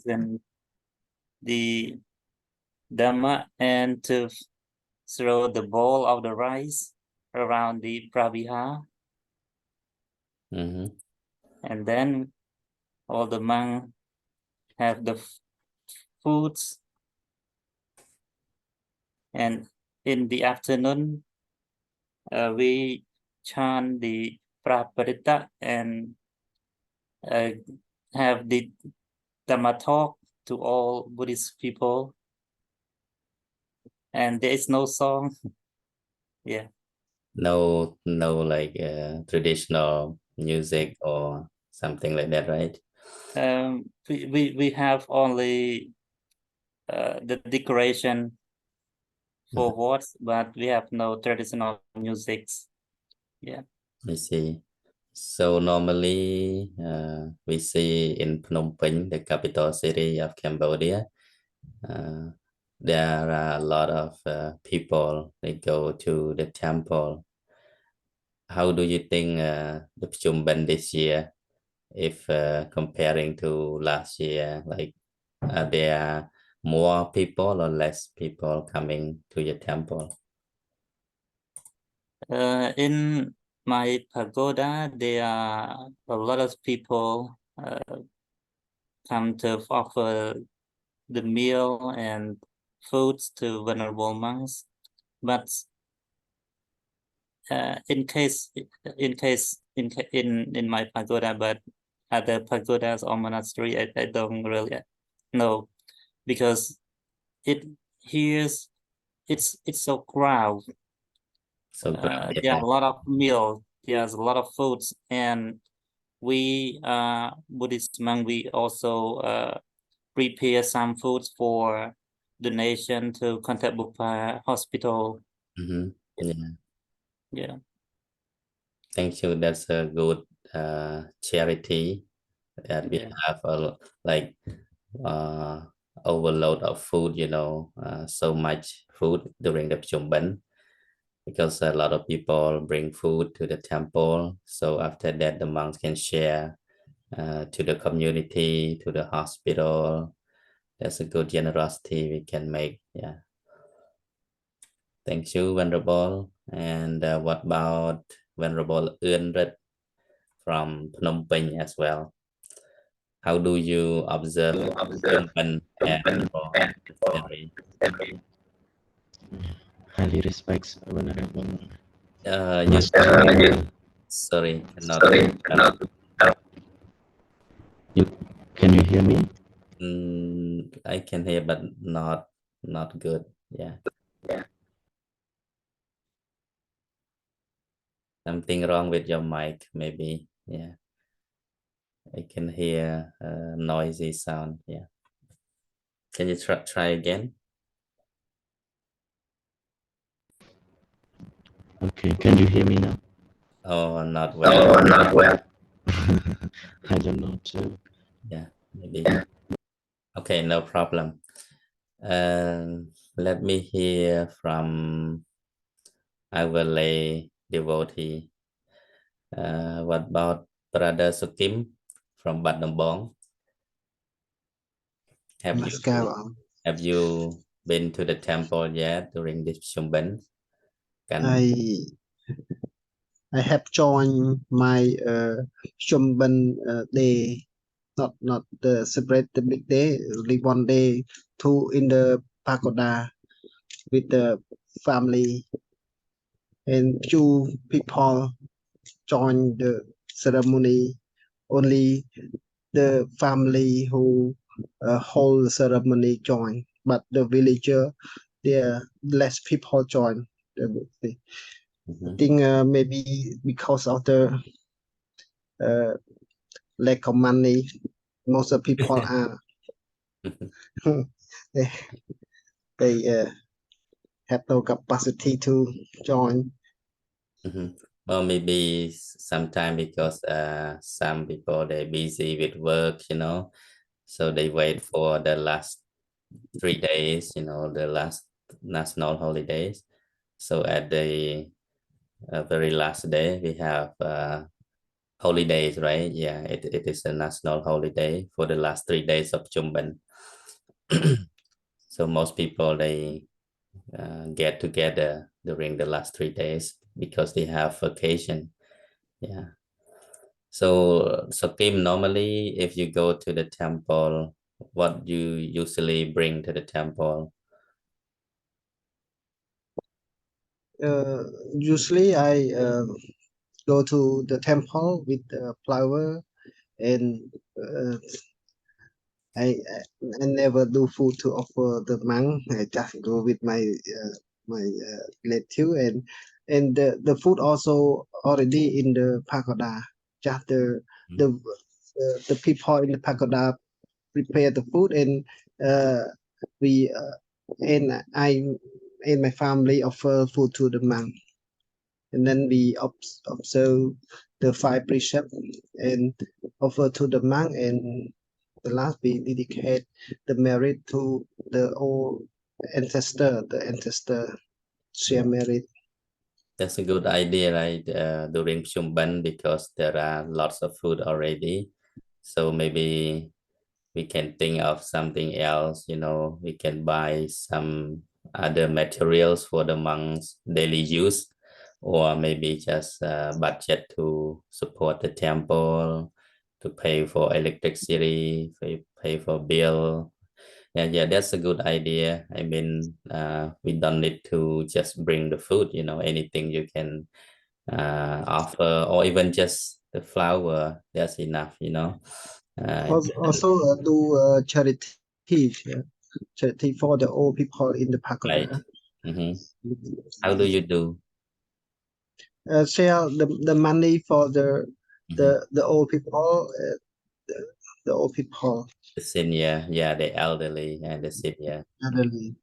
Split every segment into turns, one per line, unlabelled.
and the Dhamma, and to throw the ball of the rice around the Prabhiha. And then all the monks have the foods, and in the afternoon we chant the Preta and have the Dhamma talk to all Buddhist people, and there is no song. Yeah.
No, like traditional music or something like that, right?
We have only the decoration for words, but we have no traditional musics. Yeah.
I see. So normally we see in Phnom Penh, the capital city of Cambodia, there are a lot of people, they go to the temple. How do you think the Phnom Penh this year, if comparing to last year, like there are more people or less people coming to your temple?
In my pagoda, there are a lot of people come to offer the meal and foods to vulnerable monks. But in my pagoda, but other pagodas or monastery, I don't really know, because it's so crowded.
So
There are a lot of meals, there's a lot of foods, and we Buddhist monk, we also prepare some foods for donation to Contact Bupa Hospital. Yeah.
Thank you. That's a good charity that we have like overload of food, so much food during the Phnom Penh, because a lot of people bring food to the temple. So after that, the monks can share to the community, to the hospital. That's a good generosity we can make. Yeah. Thank you, Venerable. And what about Venerable Urnrit from Phnom Penh as well? How do you observe Phnom Penh and
highly respects Venerable.
Sorry, cannot.
Can you hear me?
I can hear, but not good. Yeah. Something wrong with your mic, maybe. Yeah. I can hear a noisy sound. Yeah. Can you try again?
Okay, can you hear me now?
Oh, not well.
I don't know too.
Yeah, maybe. Okay, no problem. Let me hear from our lay devotee. What about Brother Sukim from Bat Nambong? Have you been to the temple yet during this Phnom Penh?
I have joined my Phnom Penh day, not the separate the big day, only one day, two in the pagoda with the family, and few people join the ceremony. Only the family who hold the ceremony join, but the villager, there less people join. I think maybe because of the lack of money, most of people are they have no capacity to join.
Well, maybe sometime because some people they're busy with work, so they wait for the last 3 days, the last national holidays. So at the very last day, we have holidays, right? Yeah, it is a national holiday for the last 3 days of Chumban. So most people, they get together during the last 3 days because they have vacation. Yeah. So Kim, normally if you go to the temple, what you usually bring to the temple?
Usually I go to the temple with flower, and uh, I never do food to offer the monk. I just go with my relative, and the food also already in the pagoda. Just the people in the pagoda prepare the food, and uh, we and I and my family offer food to the monk, and then we observe the 5 precepts and offer to the monk, and the last we dedicate the merit to the old ancestor share merit.
That's a good idea, right? During Chumban, because there are lots of food already. So maybe we can think of something else, we can buy some other materials for the monks' daily use, or maybe just budget to support the temple, to pay for electricity, pay for bill. Yeah, that's a good idea. I mean, we don't need to just bring the food, anything you can offer, or even just the flour, that's enough.
Also do charity, charity for the old people in the
Right.
pagoda.
How do you do?
Share the money for the
Mhm.
the old people, the, the old people,
The senior, yeah, the elderly and the senior.
elderly.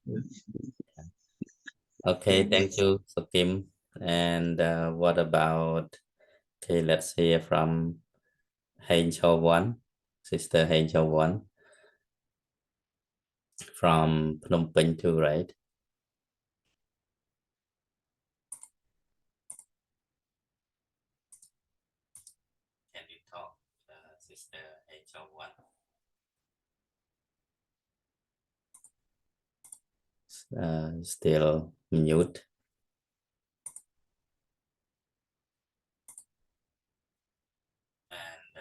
Okay, thank you, so Kim. And what about, okay, let's hear from Hein Cho One, Sister Hein Cho One from Phnom Penh too, right? Can you talk, Sister Hein Cho One? Still mute. And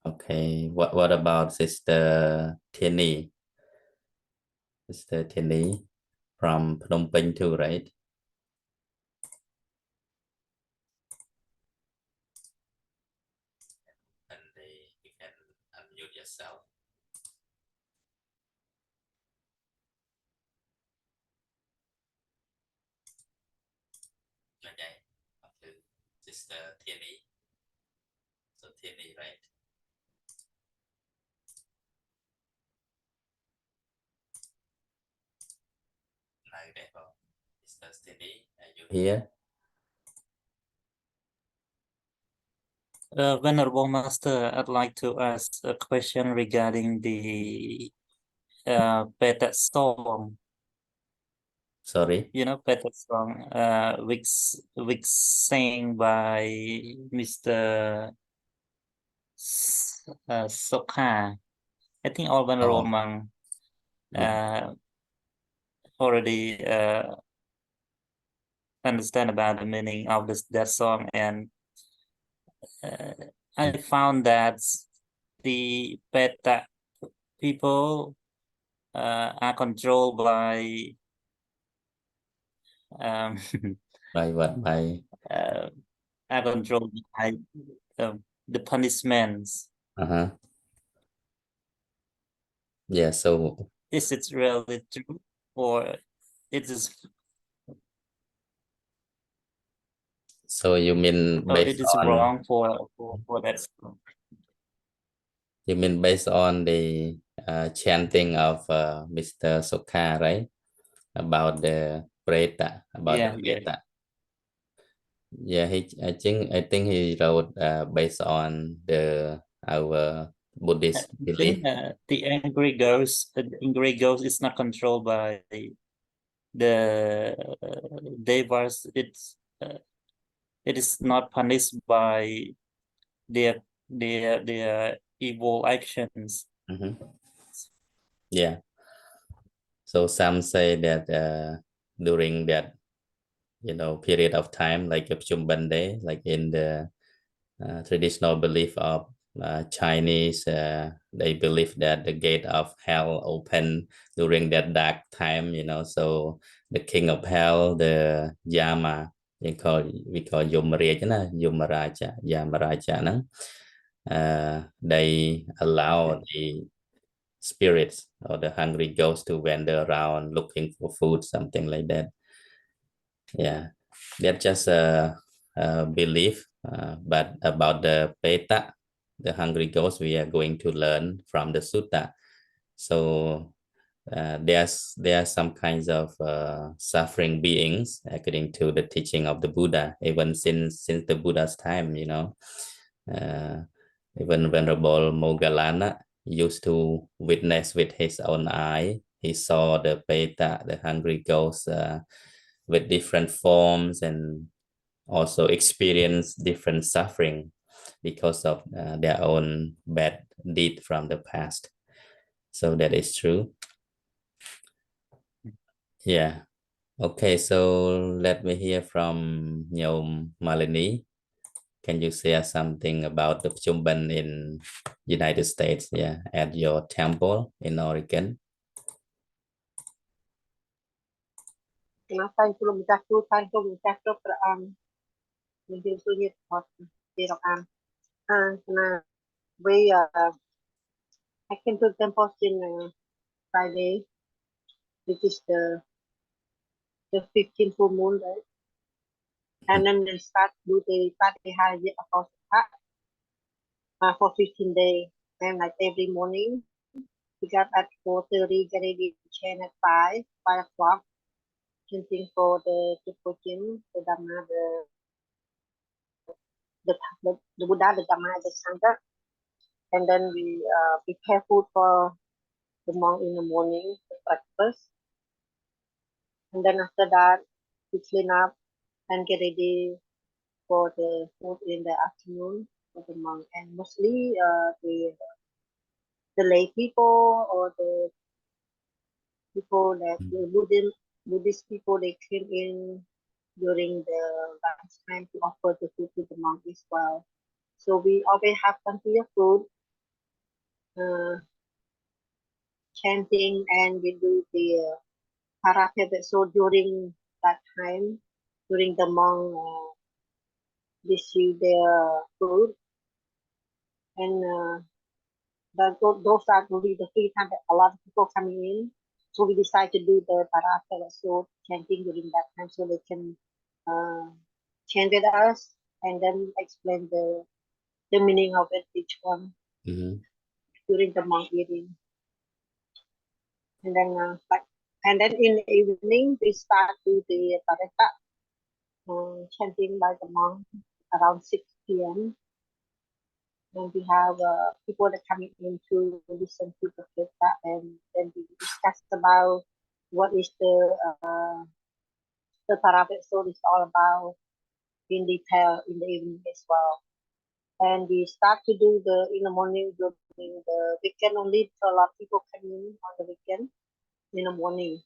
okay, what about Sister Tierney? Sister Tierney from Phnom Penh too, right? And you can unmute yourself. Okay, okay. Sister Tierney. So Tierney, right? Like that. Sister Tierney, are you here?
Venerable Master, I'd like to ask a question regarding the Peta song.
Sorry.
Peta song, which sang by Mr. Sokha. I think all Venerable Monk already understand about the meaning of that song, and I found that the Peta people are controlled by
By what? By
are controlled by the punishments.
uh-huh. Yeah, so
Is it really true, or it is
you mean
or
based
it is
on
wrong for that song?
you mean based on the chanting of Mr. Sokha, right? About the Preta, about the
Yeah.
Peta. Yeah, I think he wrote based on our Buddhist
I
belief.
think the angry ghost is not controlled by the devas. It is not punished by their evil actions.
Yeah. So some say that during that period of time, like a Chumban day, like in the traditional belief of Chinese, they believe that the gate of hell open during that dark time, so the king of hell, the Yama, we call Yamaraja, they allow the spirits or the hungry ghosts to wander around looking for food, something like that. Yeah, that's just a belief. But about the Peta, the hungry ghost, we are going to learn from the sutta. So there are some kinds of suffering beings according to the teaching of the Buddha, even since the Buddha's time. Even Venerable Moggallana used to witness with his own eye. He saw the Peta, the hungry ghost, with different forms, and also experience different suffering because of their own bad deed from the past. So that is true. Yeah. Okay, so let me hear from Nyom Malini. Can you share something about the Chumban in United States? Yeah, at your temple in Oregon.
Thank you, thank you, we I came to the temple in Friday, which is the 15th full moon day, and then we start do the Parābhava Sutta for 15 days, and like every morning we got at 4:30, get ready to chant at 5 o'clock, chanting for the Buddhism, the Dhamma, the Buddha, the Dhamma, the Sangha, and then we prepare food for the monk in the morning, the breakfast, and then after that we clean up and get ready for the food in the afternoon for the monk, and mostly the lay people or the people that the Buddhist people, they came in during the lunch time to offer the food to the monk as well. So we always have plenty of food, chanting, and we do the Parābhava. So during that time, during the monk receive their food, and those are really the free time that a lot of people coming in. So we decide to do the Parābhava, so chanting during that time, so they can chant with us and then explain the meaning of it, each one during the monk eating. And then and then in the evening we start with the Preta, chanting by the monk around 6 p.m. And we have people that coming in to listen to the Preta, and then we discuss about what is the Parābhava Sutta is all about in detail in the evening as well. And we start to do in the morning during the weekend only, so a lot of people come in on the weekend in the morning.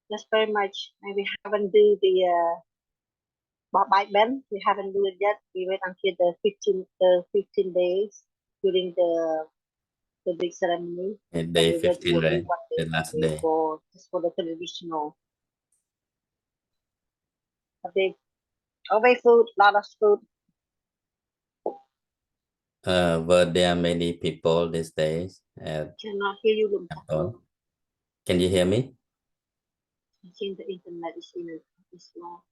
That's very much. And we haven't do the bike band. We haven't do it yet. We wait until the 15 days during the big ceremony.
Day 15, right? The last day.
Just for the traditional. Okay. Always food, lot of food.
Were there many people these days at
Cannot hear you.
Can you hear me?
I think the internet is slow.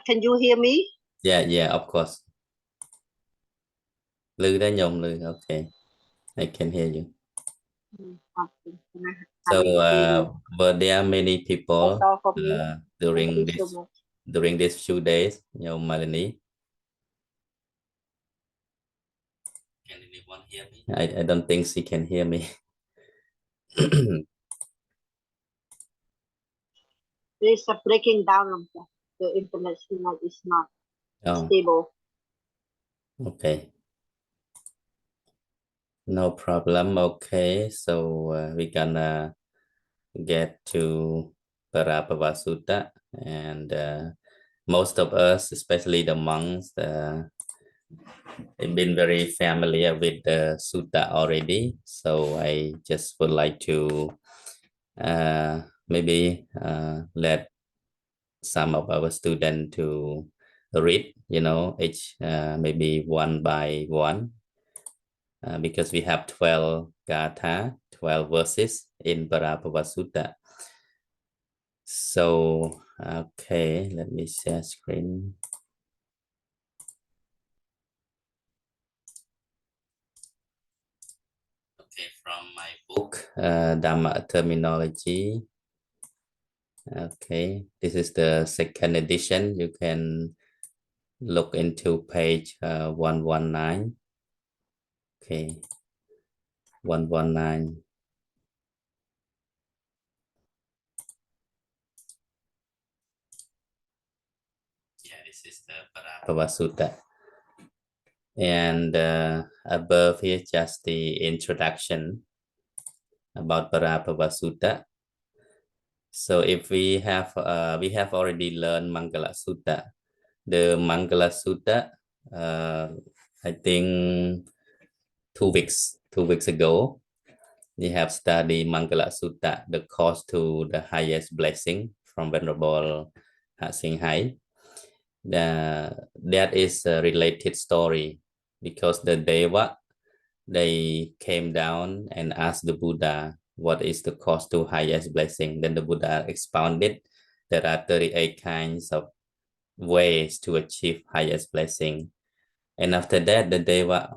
Can you hear me?
Yeah, of course. Lư đã nhồng Lư, okay. I can hear you.
Okay.
So were there many people during these few days, Malini? Can anyone hear me? I don't think she can hear me.
There's a breaking down of the internet signal is not
Oh,
stable.
okay. No problem. Okay, so we're gonna get to Parābhava Sutta, and most of us, especially the monks, have been very familiar with the sutta already. So I just would like to maybe let some of our students to read, each maybe one by one, because we have 12 gatha, 12 verses in Parābhava Sutta. So, okay, let me share screen. Okay, from my book, Dhamma Terminology. Okay, this is the second edition. You can look into page 119. Okay, 119. Yeah, this is the Parābhava Sutta. And above here, just the introduction about Parābhava Sutta. So if we have already learned Mangala Sutta. The Mangala Sutta, I think 2 weeks ago, we have studied Mangala Sutta, the cause to the highest blessing from Venerable Singhai. That is a related story, because the Deva, they came down and asked the Buddha, what is the cause to highest blessing? Then the Buddha expounded there are 38 kinds of ways to achieve highest blessing. And after that, the Deva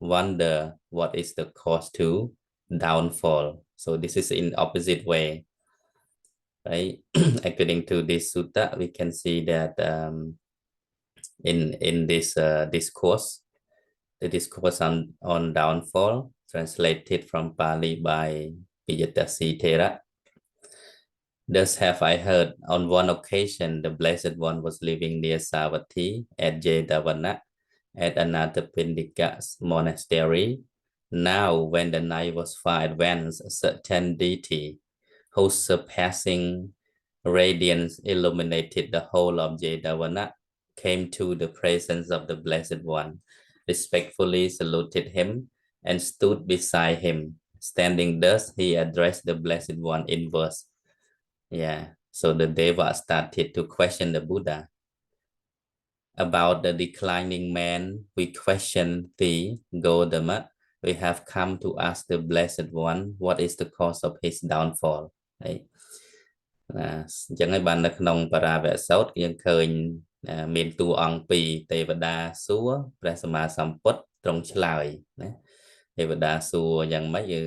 wonder what is the cause to downfall. So this is in opposite way, right? According to this sutta, we can see that in this discourse, the discourse on downfall, translated from Pali by Piyatasi Thera. Thus have I heard, on one occasion, the Blessed One was living near Savatthi at Jetavana at Anathapindika's monastery. Now, when the night was far advanced, a certain deity whose surpassing radiance illuminated the whole of Jetavana came to the presence of the Blessed One, respectfully saluted him, and stood beside him. Standing thus, he addressed the Blessed One in verse. Yeah, so the Deva started to question the Buddha. About the declining man, we question thee, Gautama. We have come to ask the Blessed One, what is the cause of his downfall? Right? អញ្ចឹងហើយបាននៅក្នុងបរាវៈសោតយើងឃើញមានតួអង្គពីរទេវតាសួរព្រះសម្មាសម្ពុទ្ធទ្រង់ឆ្លើយណាទេវតាសួរយ៉ាងម៉េចគឺ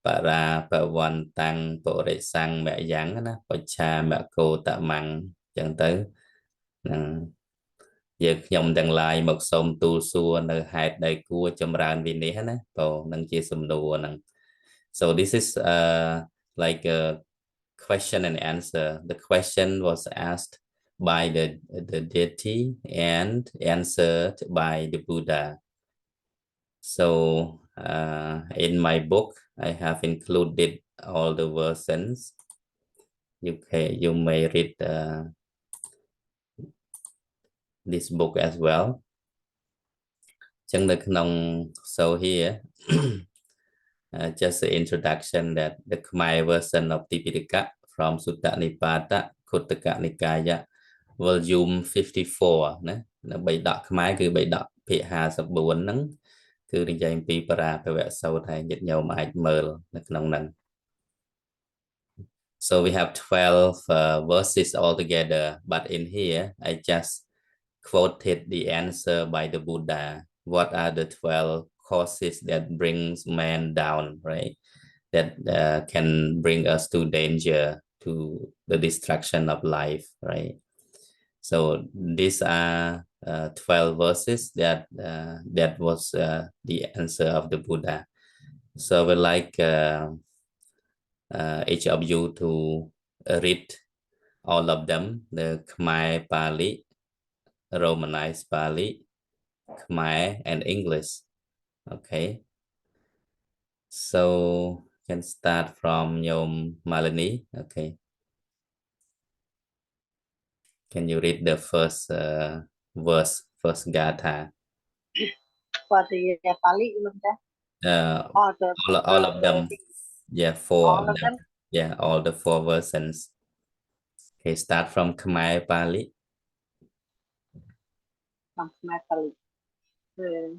បរាបវន្តាំងបរិសੰងមយ៉ាងណាបច្ឆាមកោតមੰអញ្ចឹងទៅយើងខ្ញុំទាំងឡាយមកសូមទូលសួរនៅហេតុដែលគួរចម្រើនវិន័យណាបងនឹងជាសំណួរហ្នឹង so this is like a question and answer. The question was asked by the deity and answered by the Buddha. So in my book, I have included all the versions. You may read this book as well. So here, just the introduction that the Khmer version of Tipitaka from Sutta Nipata Khuttaka Nikaya volume 54 ណាបីដកខ្មែរគឺបីដកភាគ54ហ្នឹងគឺនិយាយអំពីបរាភវៈសូត្រហើយញាតិញោមអាចមើលនៅក្នុងហ្នឹង So we have 12 verses altogether, but in here I just quoted the answer by the Buddha. What are the 12 causes that brings man down, right? That can bring us to danger, to the destruction of life, right? So these are 12 verses that was the answer of the Buddha. So I would like each of you to read all of them, the Khmer, Pali, Romanized Pali, Khmer, and English. Okay. So can start from Yom Malini. Okay. Can you read the first verse, first Gatha?
For the Pali, all the
All of them. Yeah, four
all of them.
Yeah, all the four versions. Okay, start from Khmer Pali.
From Khmer Pali.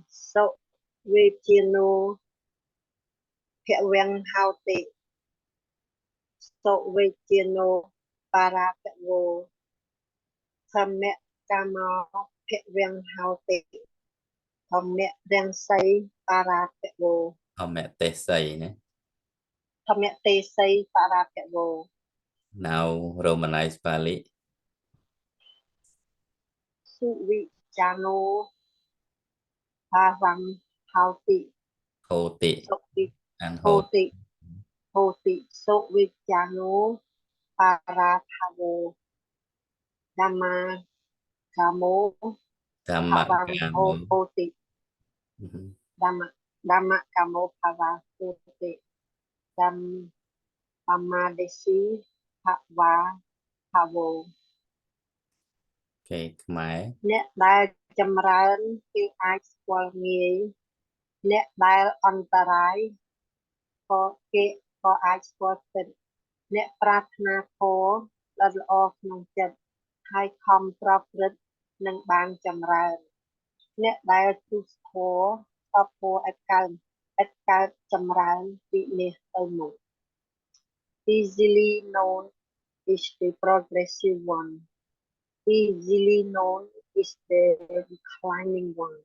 So we chino Phệ Vang Hao Tị. So we chino Parābhava Sutta Phệ Vang Hao Tị. Thầm mẹ đang xây Parābhava.
Mẹ tê say nhé.
Thầm mẹ tê xây Parābhava.
Now Romanized Pali.
Su vị chano Phà Vang Hao Tị.
Ho Tị
So we
and
Ho
Ho.
Tị. Ho Tị. So we chano Parābhava Dhamma Kamo
Dhamma
Phà Vang
Kamo.
Ho Tị.
Mhm.
Dhamma Kamo Phà Vang Ho Tị. Dhammadesi Phạ Phavo.
Okay, Khmer.
អ្នកដែលចម្រើនគេអាចស្គាល់ងាយអ្នកដែលអន្តរាយក៏គេក៏អាចស្គាល់ពិតអ្នកប្រាថ្នាធម៌ដ៏ល្អក្នុងចិត្តហើយខំប្រព្រឹត្តនឹងបានចម្រើនអ្នកដែលទុសធម៌អបធម៌ឥតកើតចម្រើនពីនេះទៅមុខ easily known is the progressive one easily known is the declining one.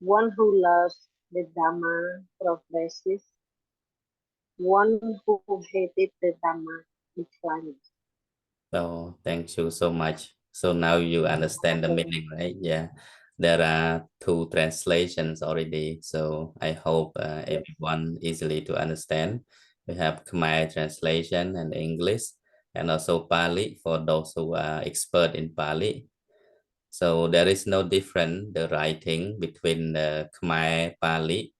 One who loves the Dhamma progresses. One who hated the Dhamma declines.
So thank you so much. So now you understand the meaning, right? Yeah. There are two translations already. So I hope everyone easily to understand. We have Khmer translation and English, and also Pali for those who are expert in Pali. So there is no difference the writing between the Khmer Pali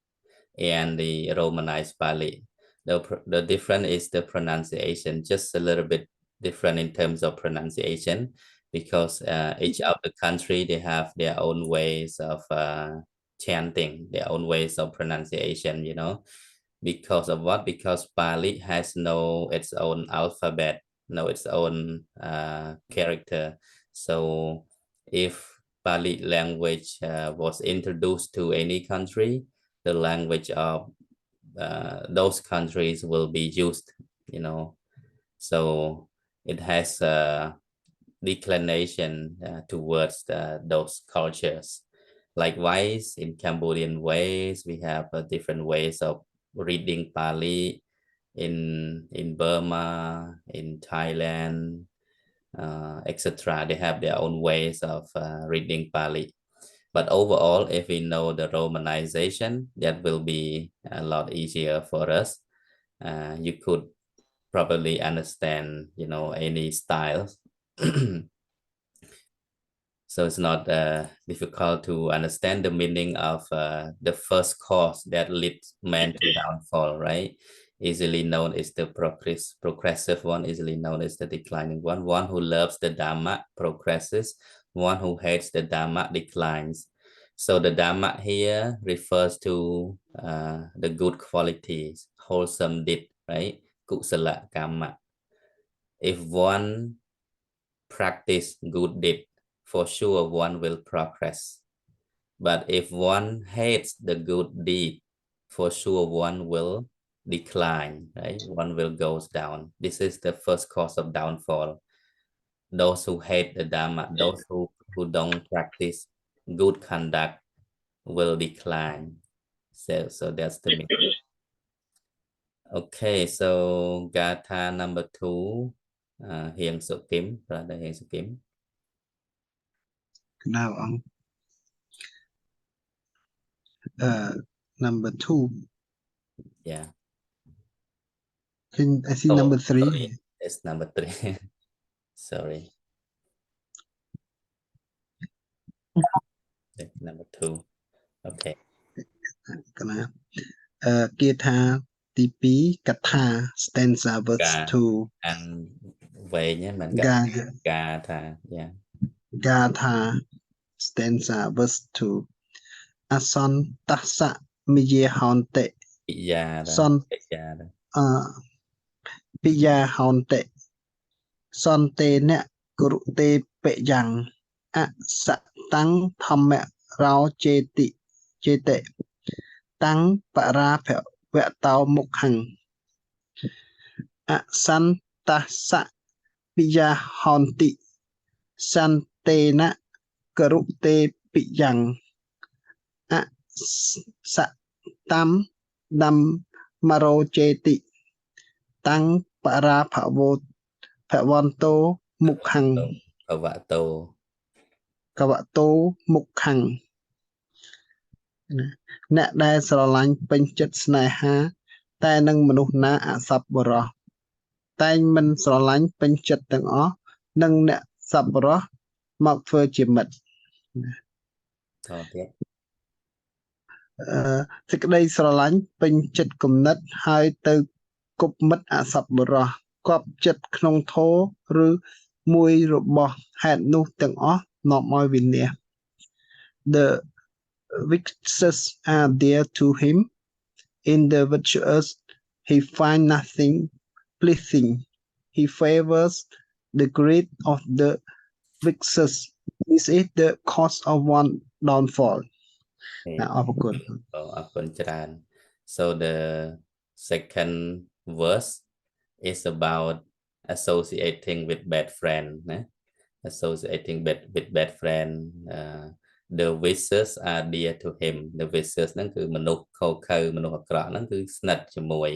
and the Romanized Pali. The difference is the pronunciation, just a little bit different in terms of pronunciation, because each of the country, they have their own ways of chanting, their own ways of pronunciation, you know. Because of what? Because Pali has no its own alphabet, no its own character. So if Pali language was introduced to any country, the language of those countries will be used, you know. So it has a declination towards those cultures. Likewise, in Cambodian ways, we have different ways of reading Pali in Burma, in Thailand, etc. They have their own ways of reading Pali. But overall, if we know the romanization, that will be a lot easier for us. You could probably understand, you know, any styles. So it's not difficult to understand the meaning of the first cause that leads man to downfall, right? Easily known as the progressive one, easily known as the declining one. One who loves the Dhamma progresses, one who hates the Dhamma declines. So the Dhamma here refers to the good qualities, wholesome deed, right? Kusala Kamma. If one practice good deed, for sure one will progress. But if one hates the good deed, for sure one will decline, right? One will goes down. This is the first cause of downfall. Those who hate the Dhamma, those who don't practice good conduct will decline. So that's the meaning. Okay, so Gatha number 2, Hiền Sự Kiếm, brother Hiền Sự Kiếm.
Now number 2.
Yeah.
I see number 3.
Sorry. It's number 3. Sorry. Number 2 okay
កណាគាថាទី2កថា stanza verse 2
and វែងមិនក
កា
កាថា yeah
កាថា stanza verse 2 អសន្តស្សមិយហន្តិ
ពិយា
សន្
ពិយា
ពិយាហន្តិសន្តិនៈគុរុទេបយ៉ាងអសតੰធម្មរោចេតិតាំងបរាភវតោមុខੰអសន្តស្សពិយាហន្តិសន្តិនៈគុរុទេបយ៉ាងអសតੰධម្មរោចេតិតាំងបរាភវតោមុខੰ
ភវតោ
កវតោមុខੰអ្នកដែលស្រឡាញ់ពេញចិត្តស្នេហា តែនឹងមនុស្សណាអសប្បុរសតែងមិនស្រឡាញ់ពេញចិត្តទាំងអស់នឹងអ្នកសប្បុរសមកធ្វើជាមិត្ត
តទៀត
សេចក្តីស្រឡាញ់ពេញចិត្តគំនិតហើយទៅគប់មិត្តអសប្បុរសគប់ចិត្តក្នុងធម៌ឬមួយរបស់ហេតុនោះទាំងអស់នាំឲ្យវិនាស The vices are dear to him in the virtuous he find nothing pleasing he favors the greed of the vices this is the cause of one downfall អរគុណ
អរគុណច្រើន so the second verse is about associating with bad friend ណា associating with bad friend the vices are dear to him the vices ហ្នឹងគឺមនុស្សខុសខើមនុស្សអាក្រក់ហ្នឹងគឺស្និទ្ធជាមួយ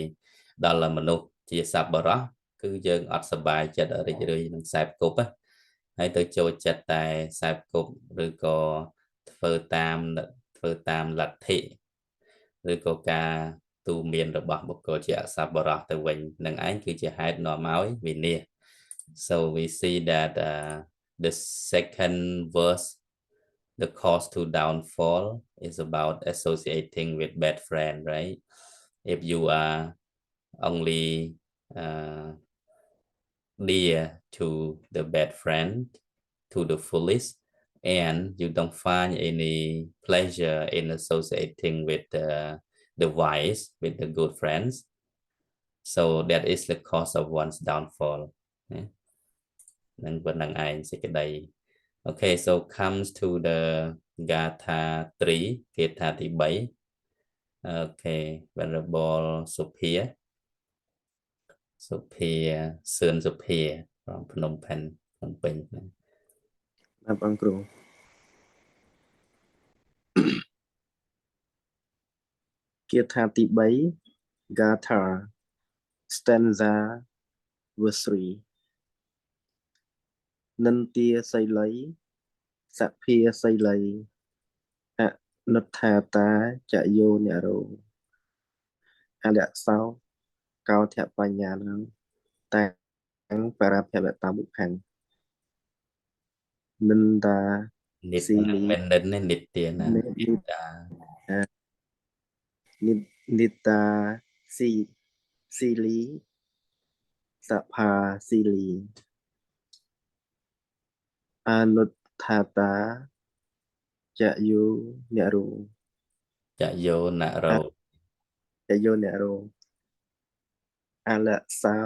ដល់មនុស្សជាសប្បុរសគឺយើងអត់សប្បាយចិត្តរីករាយនឹងខ្សែគប់ហើយទៅចូលចិត្តតែខ្សែគប់ឬក៏ធ្វើតាមលទ្ធិឬក៏ការទូមានរបស់បុគ្គលជាអសប្បុរសទៅវិញនឹងឯងគឺជាហេតុនាំឲ្យវិនាស so we see that the second verse the cause to downfall is about associating with bad friend right if you are only dear to the bad friend to the fullest and you don't find any pleasure in associating with the wise with the good friends so that is the cause of one's downfall នឹងប៉ុណ្ណឹងឯងសេចក្តី okay so comes to the gatha 3 គាថាទី3 okay venerable Sophia សឿនសុភា from ភ្នំពេញ
បាទបងគ្រូគាថាទី3 Gatha stanza verse 3 និន្ទាសីលីសភាសីលីអនុដ្ឋាតាចយោនិរោអលក្សោកោធបញ្ញាណងតាំងបរាភវតមុខੰនិន្តាស៊ីលី
មិននិតទាណា
និតាស៊ីលីសភាស៊ីលីអនុដ្ឋាតាចយោនិរោ
ចយោនរោ
អលក្សោ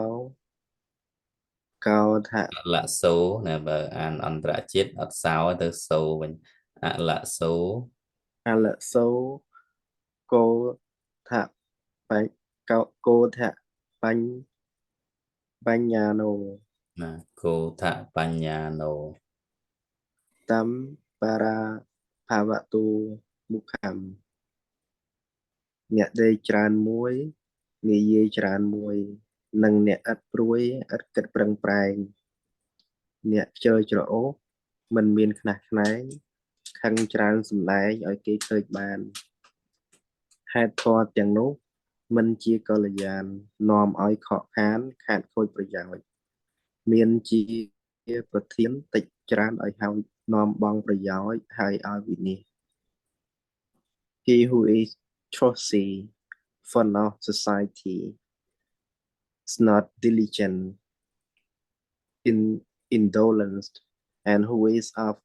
កោថ
លក្សូណាបើអានអន្តរជាតិអត់សោទៅសូវិញអលក្សូកោថកោថបញ្ញាណោណាកោថបញ្ញាណោ
តំបរាភវតុមុខੰអ្នកដែលច្រើនមួយនិយាយច្រើនមួយនិងអ្នកឥតព្រួយឥតគិតប្រឹងប្រែងអ្នកខ្ជិលច្រអូសមិនមានខ្នះខ្នែងខឹងច្រើនសម្ដែងឲ្យគេឃើញបានហេតុធម៌ទាំងនោះមិនជាកល្យាននាំឲ្យខកខានខាតខូចប្រយោជន៍មានជាប្រធានតិចច្រើនឲ្យហើយនាំបងប្រយោជន៍ហើយឲ្យវិនិច្ឆ័យ He who is choosy for now society is not diligent, indolent, and who is of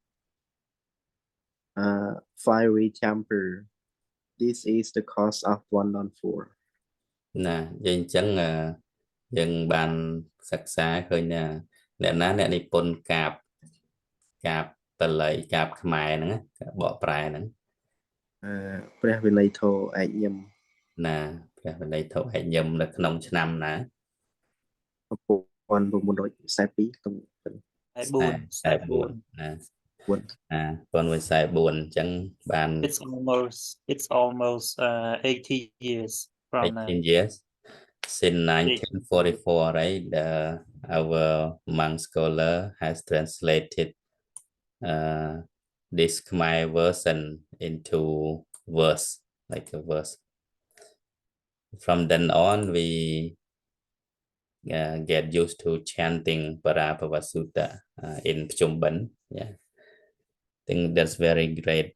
fiery temper. This is the cause of one on four.
ណាយើងអញ្ចឹងយើងបានសិក្សាឃើញអ្នកណាអ្នកនិពន្ធកាបបល័យកាបខ្មែរហ្នឹងបកប្រែហ្នឹង
ព្រះវិន័យធម៌ឯកញឹម
ណាព្រះវិន័យធម៌ឯកញឹមនៅក្នុងឆ្នាំណា
1942ក្នុង
44ណា1944អញ្ចឹងបាន
it's almost 80 years from
18 years since 1944 right our monk scholar has translated this Khmer version into verse like a verse. From then on we get used to chanting Parābhava Sutta in Pchumban. Yeah, I think that's very great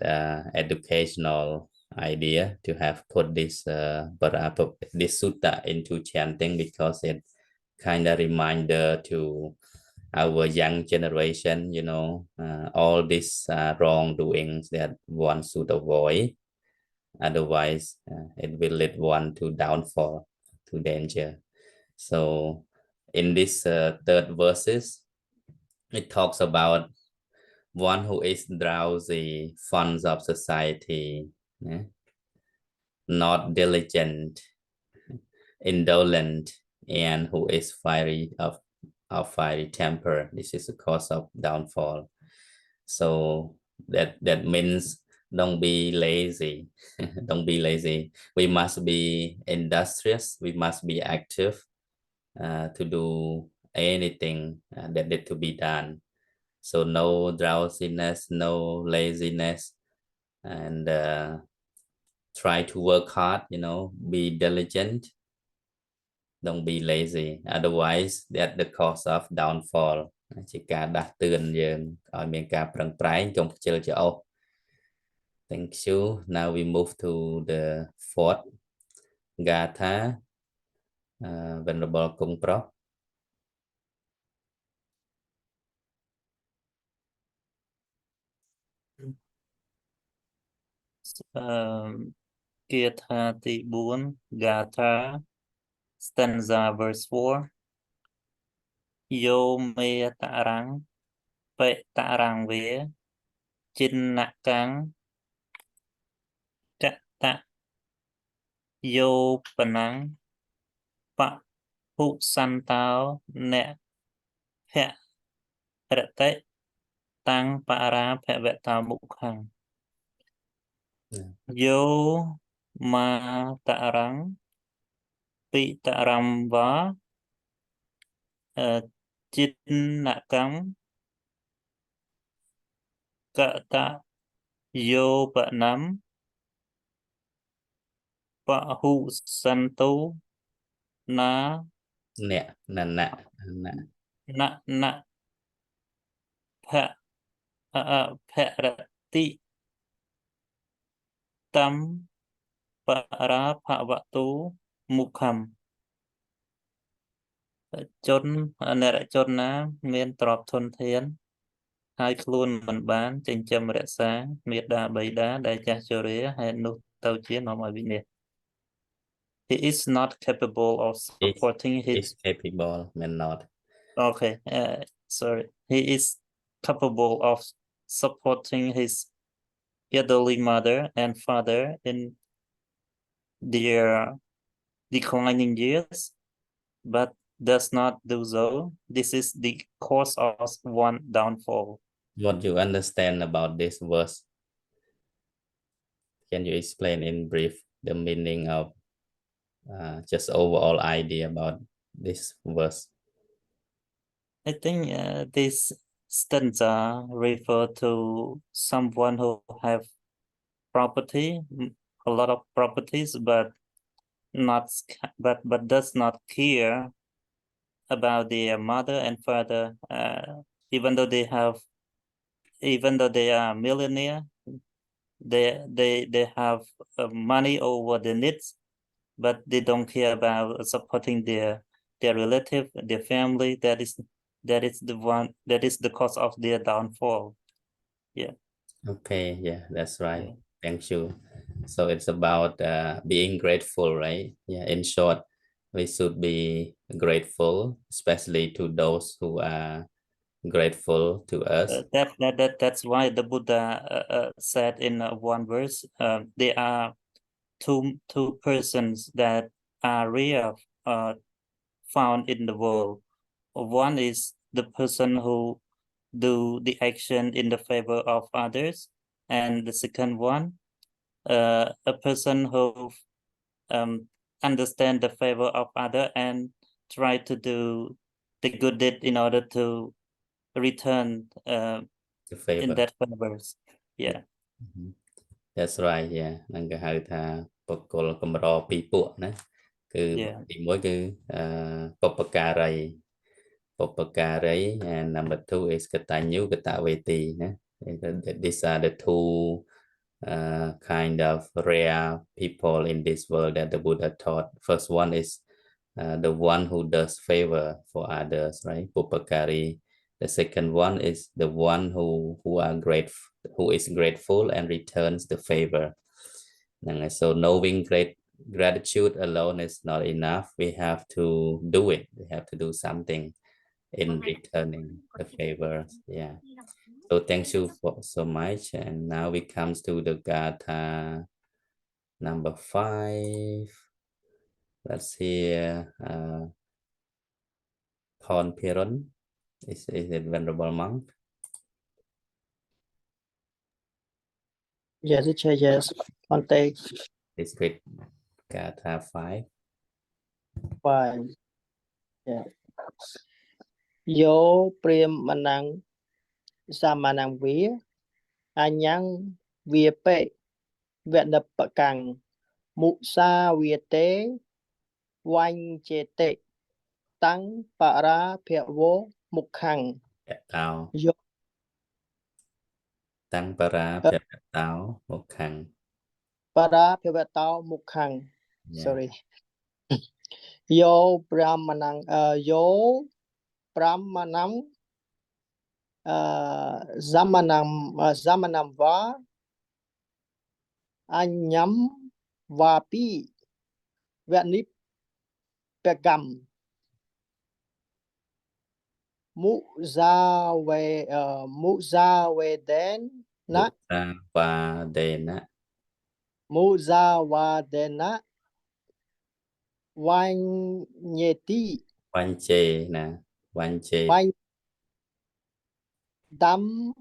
educational idea to have put this this sutta into chanting, because it kind of reminder to our young generation, you know, all these wrongdoings that one should avoid. Otherwise, it will lead one to downfall, to danger. So, in this third verses, it talks about one who is drowsy, fond of society, not diligent, indolent, and who is fiery of fiery temper. This is the cause of downfall. So that means don't be lazy. Don't be lazy. We must be industrious. We must be active to do anything that need to be done. So no drowsiness, no laziness, and try to work hard, you know, be diligent. Don't be lazy, otherwise that's the cause of downfall. ជាការដាស់តឿនយើងឲ្យមានការប្រឹងប្រែងកុំខ្ជិលច្រអូស Thank you. Now we move to the fourth Gatha. Venerable Kung Pro.
Gatha ទី4 Gatha stanza verse 4 Yo me tarang pe tarang ve chinnakang ta yo panang pa hu san tao ne phe rete tang para phe ve tao muk khang Yo ma tarang pi taram va chinnakang ka ta yo panam pa hu san tu na phe rati tam Parābhava Sutta Mukham ជននរជនណាមានទ្រព្យធនធានហើយខ្លួនមិនបានចិញ្ចឹមរក្សាមេដាបៃតាដែលចាស់ជរាហើយនោះទៅជានាំឲ្យវិនាស He is not capable of supporting his
is capable but not
Okay sorry he is capable of supporting his elderly mother and father in their declining years but does not do so. This is the cause of one downfall.
What you understand about this verse? Can you explain in brief the meaning of just overall idea about this verse?
I think this stanza refer to someone who have property, a lot of properties, but does not care about their mother and father, even though they are millionaire, they have money over the needs, but they don't care about supporting their relative, their family. That is the cause of their downfall. Yeah.
Okay, yeah, that's right.
Yeah.
Thank you. So it's about being grateful, right? Yeah, in short, we should be grateful, especially to those who are grateful to us.
That's why the Buddha said in one verse, there are two persons that are rare found in the world. One is the person who do the action in the favor of others, and the second one, a person who understand the favor of other and try to do the good deed in order to return
The favor.
in that favors. Yeah.
That's right, yeah. នឹងគេហៅថាបុគ្គលកម្រពីរពួកណា គឺ
Yeah.
ទីមួយគឺបុព្វការី and number 2 is កតញ្ញូកតវេទីណា These are the two kind of rare people in this world that the Buddha taught. First one is the one who does favor for others, right? Buppakari. The second one is the one who is grateful and returns the favor. And so knowing gratitude alone is not enough. We have to do it. We have to do something in returning the favor. Yeah. So thank you so much. And now we comes to the Gatha number 5. Let's hear Pon Piron. Is it Venerable Monk?
Yes, teacher, yes. On take
It's great. Gatha 5.
5. Yeah. Yo Prem Manang Samanang Vía Anyang Vía Pê Vẹn Đập Bạc Cằng Mụ Sa Vía Tế Oanh Chê Tê Tăng Parābhava Mục Khằng
Tao.
Yo
Tăng Parābhava Tao Mục Khằng.
Parābhava Tao Mục Khằng. Sorry. Yo Brahmanang Yo Brahmanam Zamanam Va Anyam Vapi Vẹn Pegam Mụ Za Ve Den Na Mụ Za Va Den Na Vanh Nheti
Vanh Chê nè. Vanh Chê.
Vanh Đam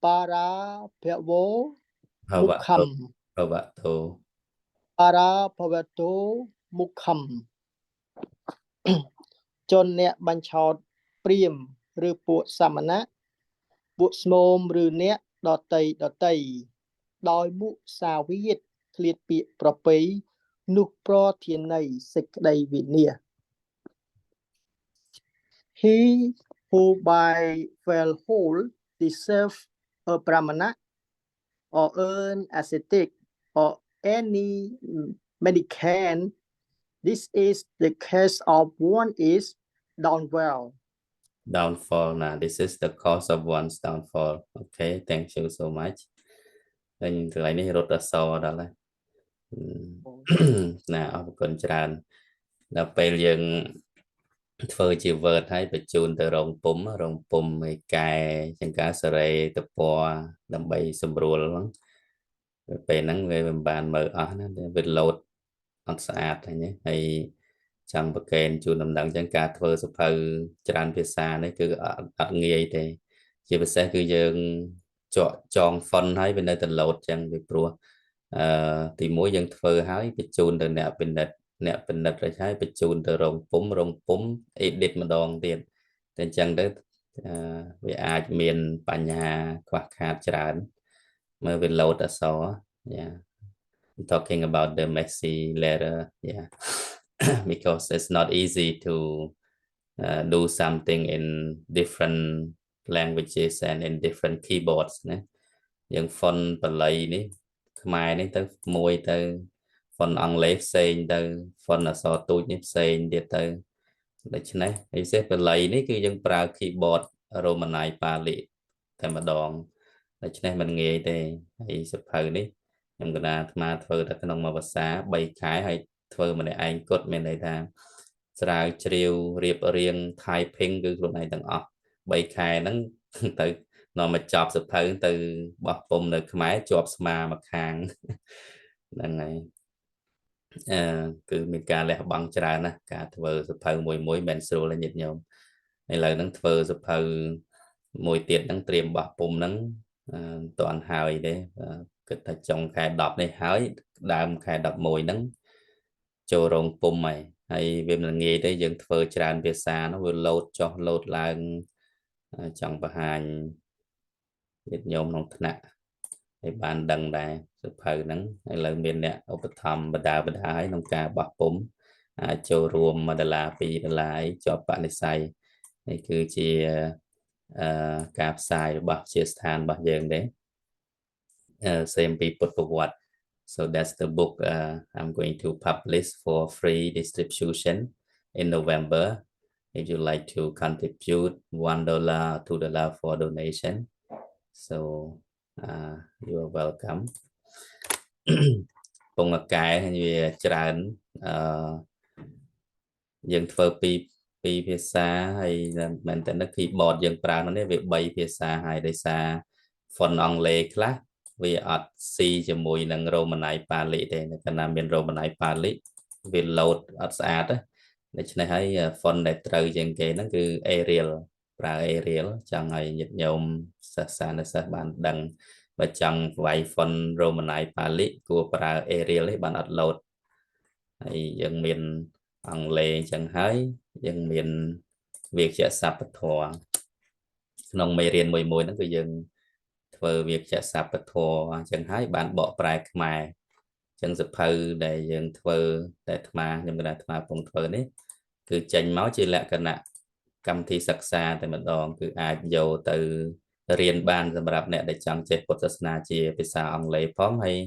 Parābhava Mục Khăm Parābhava Mục Khăm ជនអ្នកបញ្ឆោតព្រាហ្មណ៍ឬពួកសមណៈពួកស្មោមឬអ្នកដតីដោយមុសាវាទឃ្លាតពាក្យប្រពៃនោះប្រធាន័យសេចក្តីវិនាស He who by fell whole deserve a brahmana or an ascetic or any mendicant. This is the case of one is downfall.
Now this is the cause of one's downfall. Okay, thank you so much. Then lạiនេះរត់អសរដល់ហើយ ណាអរគុណច្រើនដល់ពេលយើងធ្វើជា word ហើយបញ្ជូនទៅរងពុំឯកែចង្ការសេរីទៅពណ៌ដើម្បីសម្រួលហ្នឹងពេលហ្នឹងវាមិនបានមើលអស់ណាវា load អត់ស្អាតហើយចង់ប្រកែនជូនដំណឹងចឹងការធ្វើសភៅច្រើនភាសានេះគឺអត់ងាយទេជាពិសេសគឺយើងចង font ហើយវានៅតែ load ចឹងពីព្រោះទីមួយយើងធ្វើហើយបញ្ជូនទៅអ្នកពិនិត្យហើយបញ្ជូនទៅរងពុំ edit ម្ដងទៀតតែអញ្ចឹងទៅវាអាចមានបញ្ហាខ្វះខាតច្រើនមើលវា load អក្សរ yeah I'm talking about the messy letter yeah because it's not easy to do something in different languages and in different keyboards ណា យើងហ្វុនបល័យនេះខ្មែរនេះទៅមួយទៅហ្វុនអង់គ្លេសផ្សេងទៅហ្វុនអក្សរទូចនេះផ្សេងទៀតទៅដូច្នេះពិសេសបល័យនេះគឺយើងប្រើ keyboard រ៉ូម៉ាណៃប៉ាលីតែម្ដងដូច្នេះมันងាយទេហើយសភៅនេះខ្ញុំកណាអាត្មាធ្វើតែក្នុងមួយភាសា3ខែហើយធ្វើម្នាក់ឯងគត់មានន័យថាស្រាវជ្រាវរៀបរៀង typing គឺខ្លួនឯងទាំងអស់3ខែហ្នឹងទៅនាំមកចប់សភៅទៅបោះពុំនៅខ្មែរជាប់ស្មាមកខាងហ្នឹងហើយគឺមានការលះបង់ច្រើនណាស់ការធ្វើសភៅមួយមិនស្រួលទេញាតិញោមឥឡូវហ្នឹងធ្វើសភៅមួយទៀតហ្នឹងត្រៀមបោះពុំហ្នឹងតន់ហើយទេគិតថាចុងខែ10នេះហើយដើមខែ11ហ្នឹងចូលរោងពុំហើយវាមិនងាយទេយើងធ្វើច្រើនភាសានោះវាលោតចុះលោតឡើងចង់បង្ហាញញាតិញោមក្នុងថ្នាក់ឲ្យបានដឹងដែរសភៅហ្នឹងឥឡូវមានអ្នកឧបត្ថម្ភបដាឲ្យក្នុងការបោះពុម្ពអាចចូលរួម$1 $2អីជាប់បនិស័យនេះគឺជាការផ្សាយរបស់ជាស្ថានរបស់យើងដែរសេមពីពុទ្ធប្រវត្តិ so that's the book I'm going to publish for free distribution in November if you like to contribute $1 $2 for donation so you are welcome ពងកែវាច្រើនយើងធ្វើពីភាសាហើយមែនតើនៅ keyboard យើងប្រើនោះវា3ភាសាហើយដោយសារ font អង់គ្លេសខ្លះវាអត់ស៊ីជាមួយនឹងរ៉ូម៉ាណៃប៉ាលីទេកាលណាមានរ៉ូម៉ាណៃប៉ាលីវា load អត់ស្អាតដូច្នេះហើយ font ដែលត្រូវជាងគេហ្នឹងគឺ Arial ប្រើ Arial ចង់ឲ្យញាតិញោមសិស្សនិស្សិតបានដឹងបើចង់វាយ font រ៉ូម៉ាណៃប៉ាលីគួរប្រើ Arial ទេបានអត់ load ហើយយើងមានអង់គ្លេសអញ្ចឹងហើយយើងមានវាក្យសព្ទធម៌ក្នុងមេរៀនមួយហ្នឹងគឺយើងធ្វើវាក្យសព្ទធម៌អញ្ចឹងហើយបានបកប្រែខ្មែរអញ្ចឹងសភៅដែលយើងធ្វើតែអាត្មាខ្ញុំគណៈអាត្មាកំពុងធ្វើនេះគឺចេញមកជាលក្ខណៈកម្មវិធីសិក្សាតែម្ដងគឺអាចយកទៅរៀនបានសម្រាប់អ្នកដែលចង់ចេះពុទ្ធសាសនាជាភាសាអង់គ្លេសផងហើយ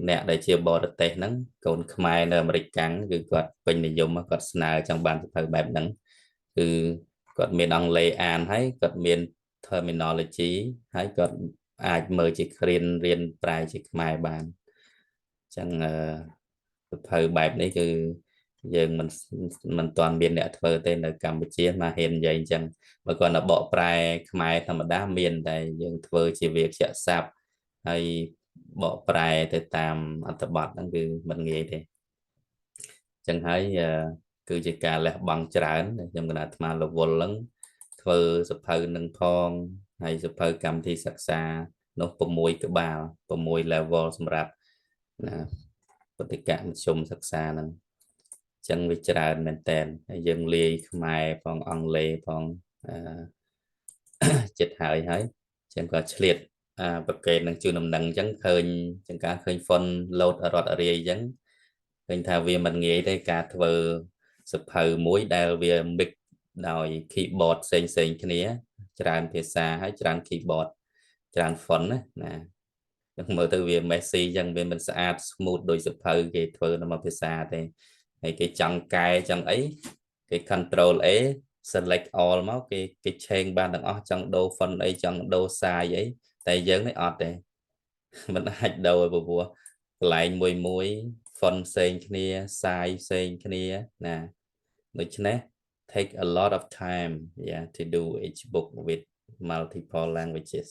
អ្នកដែលជាបរទេសហ្នឹងកូនខ្មែរនៅអាមេរិកកាំងគឺគាត់ពេញនិយមគាត់ស្នើចង់បានសភៅបែបហ្នឹងគឺគាត់មានអង់គ្លេសអានហើយគាត់មាន terminology ហើយគាត់អាចមើលជារៀនប្រែជាខ្មែរបានអញ្ចឹងសភៅបែបនេះគឺយើងមិនទាន់មានអ្នកធ្វើទេនៅកម្ពុជាមកហ៊ាននិយាយអញ្ចឹងបើគាត់បកប្រែខ្មែរធម្មតាមានតែយើងធ្វើជាវាក្យសព្ទហើយបកប្រែទៅតាមអត្ថបទហ្នឹងគឺមិនងាយទេអញ្ចឹងហើយគឺជាការលះបង់ច្រើនខ្ញុំគណៈអាត្មារវល់ហ្នឹងធ្វើសភៅនឹងផងហើយសភៅកម្មវិធីសិក្សានោះ6ក្បាល6 level សម្រាប់បតិកៈមធ្យមសិក្សាហ្នឹងអញ្ចឹងវាច្រើនមែនតើហើយយើងលាយខ្មែរផងអង់គ្លេសផងចិត្តហើយអញ្ចឹងក៏ឆ្លៀតប្រកេតនឹងជួនដំណឹងអញ្ចឹងឃើញចង្ការឃើញ font load រត់រាយអញ្ចឹងឃើញថាវាមិនងាយទេការធ្វើសភៅមួយដែលវា mix ដោយ keyboard ផ្សេងគ្នាច្រើនភាសាហើយច្រើន keyboard ច្រើន font ណាចឹងមើលទៅវា messy ចឹងវាមិនស្អាត smooth ដោយសភៅគេធ្វើនៅមួយភាសាទេហើយគេចង់កែចង់អីគេ control A select all មកគេ change បានទាំងអស់ចង់ដូរ font អីចង់ដូរ size អីតែយើងនេះអត់ទេមិនអាចដូរឲ្យព្រោះកន្លែងមួយ font ផ្សេងគ្នា size ផ្សេងគ្នាណាដូច្នេះtake a lot of time to do each book with multiple languages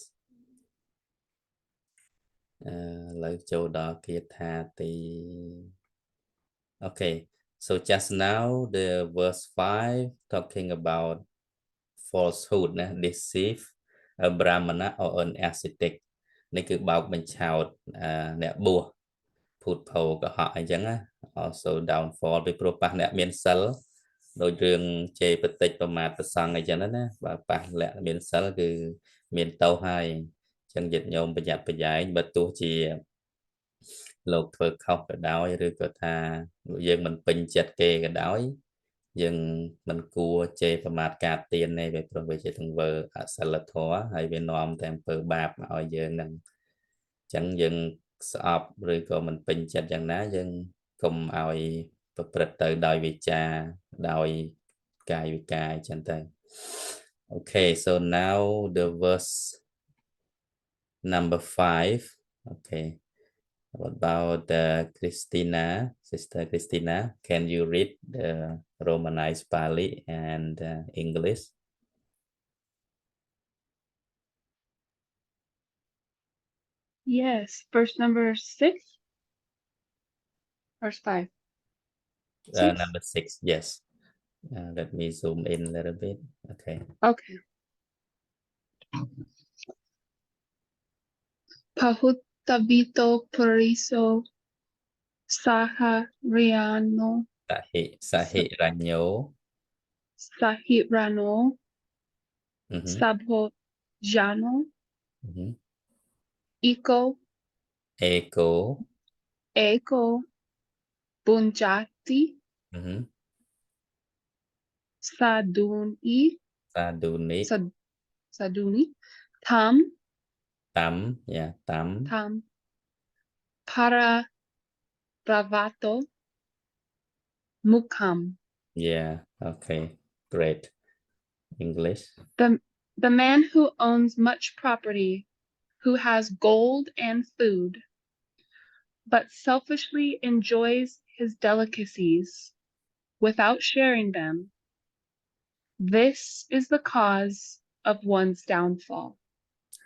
ឥឡូវចូលដល់គាថាទី Okay so just now the verse 5 talking about falsehood deceive a brahmana or an ascetic នេះគឺបោកបញ្ឆោតអ្នកបួសភូតភរកុហកអញ្ចឹងណា also downfall ពីព្រោះប៉ះអ្នកមានសិលដោយរឿងជេរបតិចប្រមាទប្រសង្ឃអីចឹងណាបើប៉ះលក្ខមានសិលគឺមានទោសហើយអញ្ចឹងញាតិញោមប្រយ័ត្នប្រយែងបើទោះជាលោកធ្វើខុសក៏ដោយឬក៏ថាយើងមិនពេញចិត្តគេក៏ដោយ dân mình cua chê và mặt cả tiền này về pro về chế thằng vợ ở xã lật hóa hay về nòm thêm phở bạp mà ở giờ nâng chẳng dân sọp rồi còn mình bình chặt chẳng ná dân cùng ai và Preta đòi về cha đòi cài chẳng tay. Okay, so now the verse number 5. Okay. What about Christina, Sister Christina? Can you read the Romanized Pali and English?
Yes, verse number 6, verse 5. 6?
Number 6, yes. Let me zoom in a little bit. Okay.
Okay. Pahutavito Pariso Saha Riano
Sahi Ranyo.
Sahirano Sabho Jano Iko Eko Bunjati Saduni Saduni Tam
yeah, Tam.
Para Bravato Mukham.
Yeah, okay, great. English.
The man who owns much property, who has gold and food, but selfishly enjoys his delicacies without sharing them, this is the cause of one's downfall.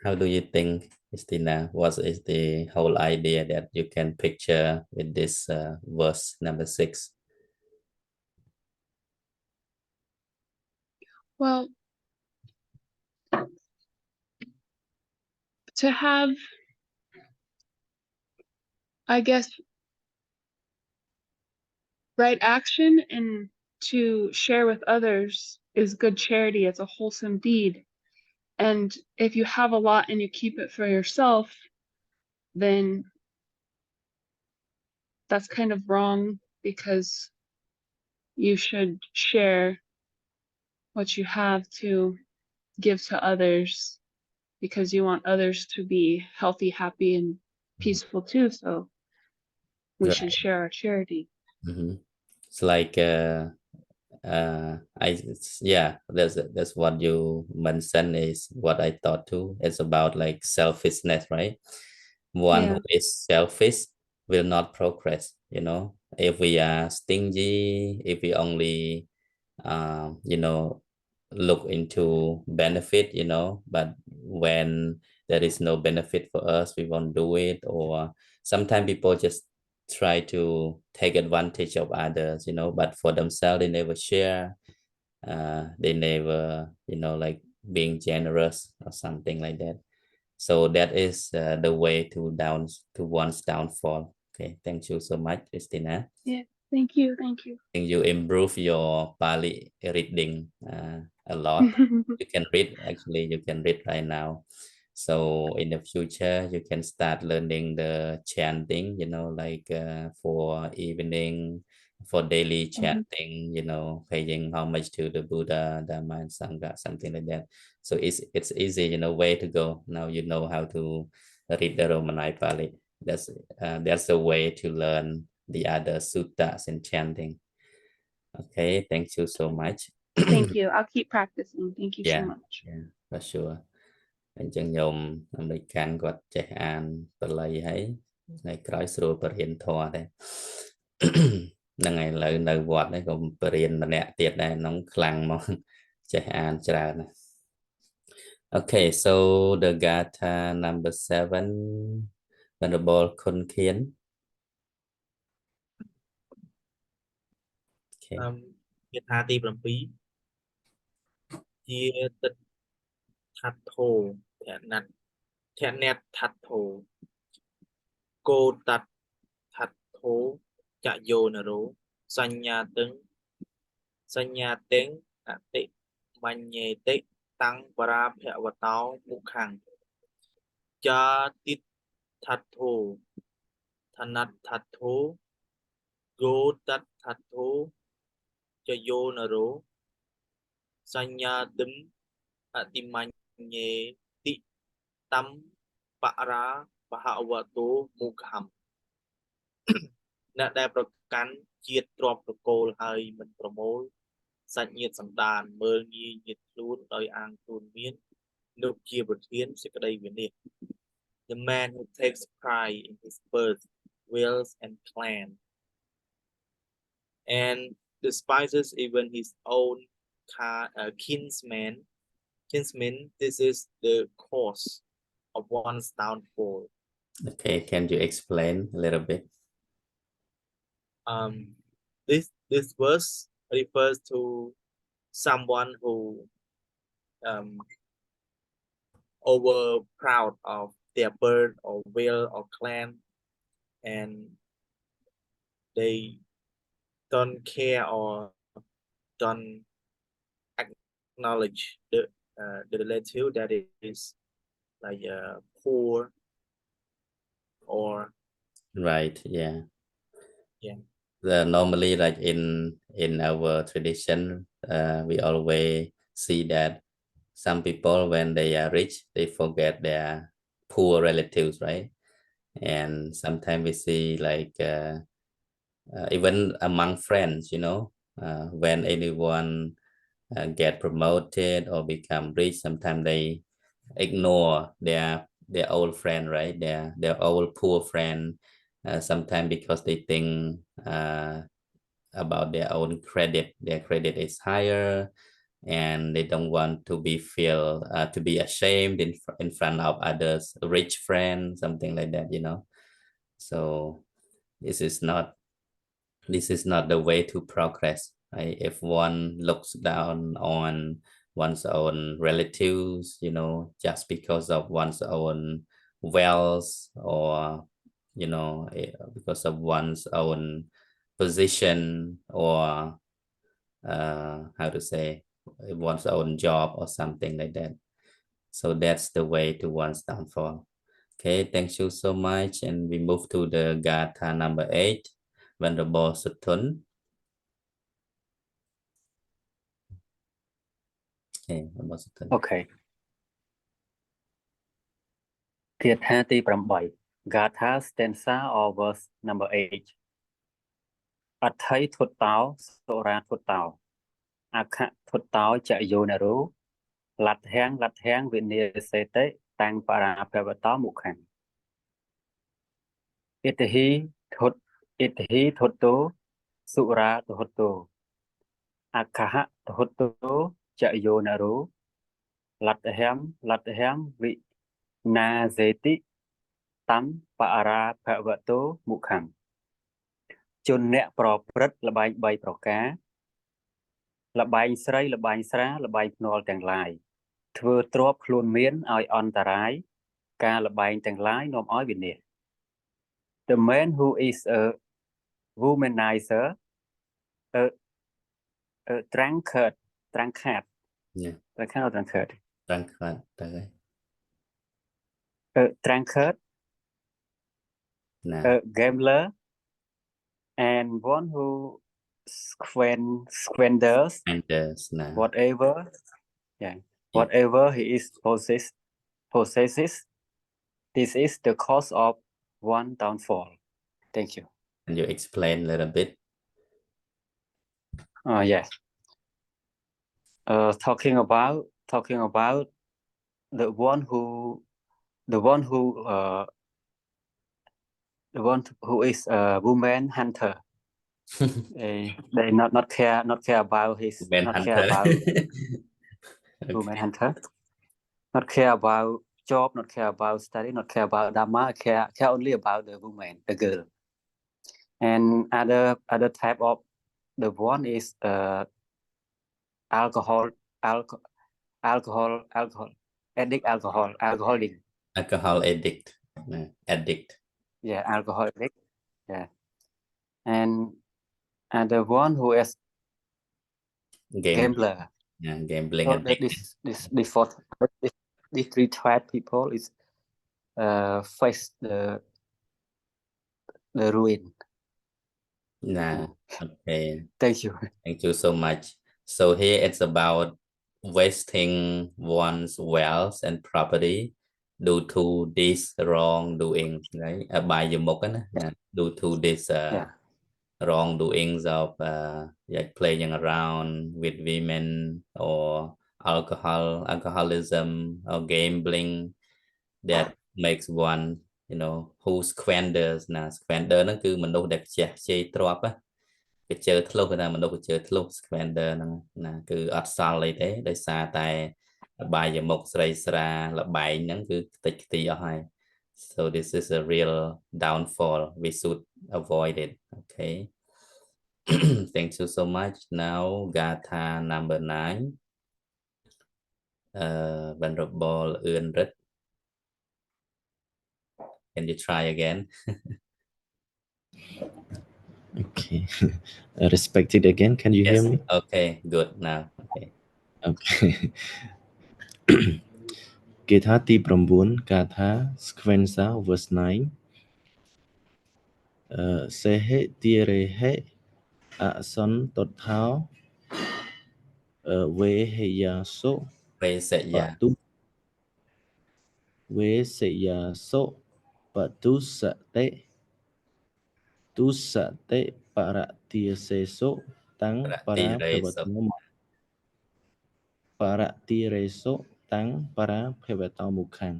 How do you think, Christina, what is the whole idea that you can picture with this verse number 6?
Well, to have, I guess, right action and to share with others is good charity. It's a wholesome deed. And if you have a lot and you keep it for yourself, then that's kind of wrong, because you should share what you have to give to others, because you want others to be healthy, happy, and peaceful too. So we should share our charity.
It's like that's what you mentioned is what I thought too. It's about like selfishness, right? One who is selfish will not progress. If we are stingy, if we only look into benefit, but when there is no benefit for us, we won't do it. Or sometimes people just try to take advantage of others, but for themselves they never share. They never like being generous or something like that. So that is the way to one's downfall. Okay, thank you so much, Christina.
Yeah, thank you.
You improve your Pali reading a lot. You can read right now. So in the future, you can start learning the chanting, like for evening, for daily chanting, paying homage to the Buddha, Dharma, and Sangha, something like that. So it's easy, way to go. Now you know how to read the Romanized Pali. That's the way to learn the other suttas and chanting. Okay, thank you so much.
Thank you. I'll keep practicing. Thank you so much.
Yeah, for sure. អញ្ចឹងញោមអាមេរិកានគាត់ចេះអានបល័យហើយថ្ងៃក្រោយស្រួលបរិញ្ញាធម៌ដែរ ហ្នឹងហើយឥឡូវនៅវត្តនេះក៏បរិញ្ញាម្នាក់ទៀតដែរក្នុងខ្លាំងមកចេះអានច្រើនណាស់ Okay, so the Gatha number 7, Venerable Khun Kien. Okay.
គាថាទី 7 ជាទឹកថាត់ធោធនៈថាត់ធោគោតតថាត់ធោចយោនរោសញ្ញាតឹងអតិបញ្ញេតិតាំងបរាភវតោមុខੰចាតិថាត់ធោធនៈថាត់ធោគោតតថាត់ធោ จะโยนโรสัญญาตึมอติมัญเยติตัมปะราปะหาวะโตมุขัม អ្នកដែលប្រកាន់ជាតិទ្របប្រគល់ហើយមិនប្រមូលសាច់ញាតិសន្តានមើលងាយញាតិខ្លួនដោយអាងខ្លួនមាននោះជាប្រធានសេចក្តីវិនិច្ឆ័យ The man who takes pride in his birth, wills and clan and despises even his own kinsmen, this is the cause of one's downfall.
Okay, can you explain a little bit?
This verse refers to someone who over proud of their birth or will or clan, and they don't care or don't acknowledge the relative that is like poor or
Right, yeah.
Yeah.
Normally, like in our tradition, we always see that some people, when they are rich, they forget their poor relatives, right? And sometimes we see like even among friends, when anyone get promoted or become rich, sometimes they ignore their old friend, right? Their old poor friend, sometimes because they think about their own credit. Their credit is higher, and they don't want to be ashamed in front of others, rich friends, something like that, So this is not the way to progress, right? If one looks down on one's own relatives, just because of one's own wealth, or because of one's own position, or how to say, one's own job or something like that. So that's the way to one's downfall. Okay, thank you so much, and we move to the Gatha number 8, Venerable Sutton. Okay, Venerable Sutton.
Okay. គាថាទី8 Gatha stanza or verse number 8 អថ័យធុតតោសុរាធុតតោអខធុតតោចយោនរុលទ្ធហាំងវិនិសេតិតាំងបរាភវតោមុខੰឥទ្ធិធុតតោសុរាធុតតោអខធុតតោចយោនរុលទ្ធហាំងវិណាសេតិតាំងបរាភវតោមុខੰជនអ្នកប្រព្រឹត្តល្បែង3ប្រការល្បែងស្រីល្បែងស្រាល្បែងភ្នាល់ទាំងឡាយធ្វើទ្របខ្លួនមានឲ្យអន្តរាយការល្បែងទាំងឡាយនាំឲ្យវិនាស The man who is a womanizer, a drunkard,
Yeah.
drunkard,
Drunkard.
a drunkard,
Nah.
a gambler, and one who squanders
Nah.
whatever he is possesses. This is the cause of one downfall. Thank you.
Can you explain a little bit?
Yes. Talking about the one who is a woman hunter. They not care about his woman hunter. Not care about job, not care about study, not care about dharma, care only about the woman, the girl. And other type of the one is alcohol addict.
Alcohol addict.
Yeah, alcohol addict. Yeah. And the one who is gambler.
Yeah, gambling
So
addict.
These three type people is face the ruin.
Nah, okay.
Thank you.
Thank you so much. So here it's about wasting one's wealth and property due to this wrongdoing, right? By the mục due to this
Yeah.
wrongdoings of like playing around with women or alcoholism or gambling that makes one, you know, who squanders. Squander ហ្នឹងគឺមនុស្សដែលខ្ជះខ្ជាយទ្រព្យគេជើធ្លុះគេថាមនុស្សគេជើធ្លុះ squander ហ្នឹងណាគឺអត់សល់អីទេដោយសារតែបាយមុខស្រីស្រាលបែងហ្នឹងគឺខ្ទេចខ្ទីអស់ហើយ so this is a real downfall we should avoid it. Okay. Thank you so much. Now Gatha number 9 Venerable Ươn can you try again?
Okay. Respect it again. Can you hear
Yes.
me?
Okay, good now. Okay.
Okay. គេថាទី9 កាថា Sequenza verse 9 សេហេ tirehe អសន្តតថោ វេហេយាសុ
Presaya.
បតុវេសេយាសុបតុសតិទុសតិបរតិសេសុតាំងបរាភវតោបរតិរេសុតាំងបរាភវតោមុខាំង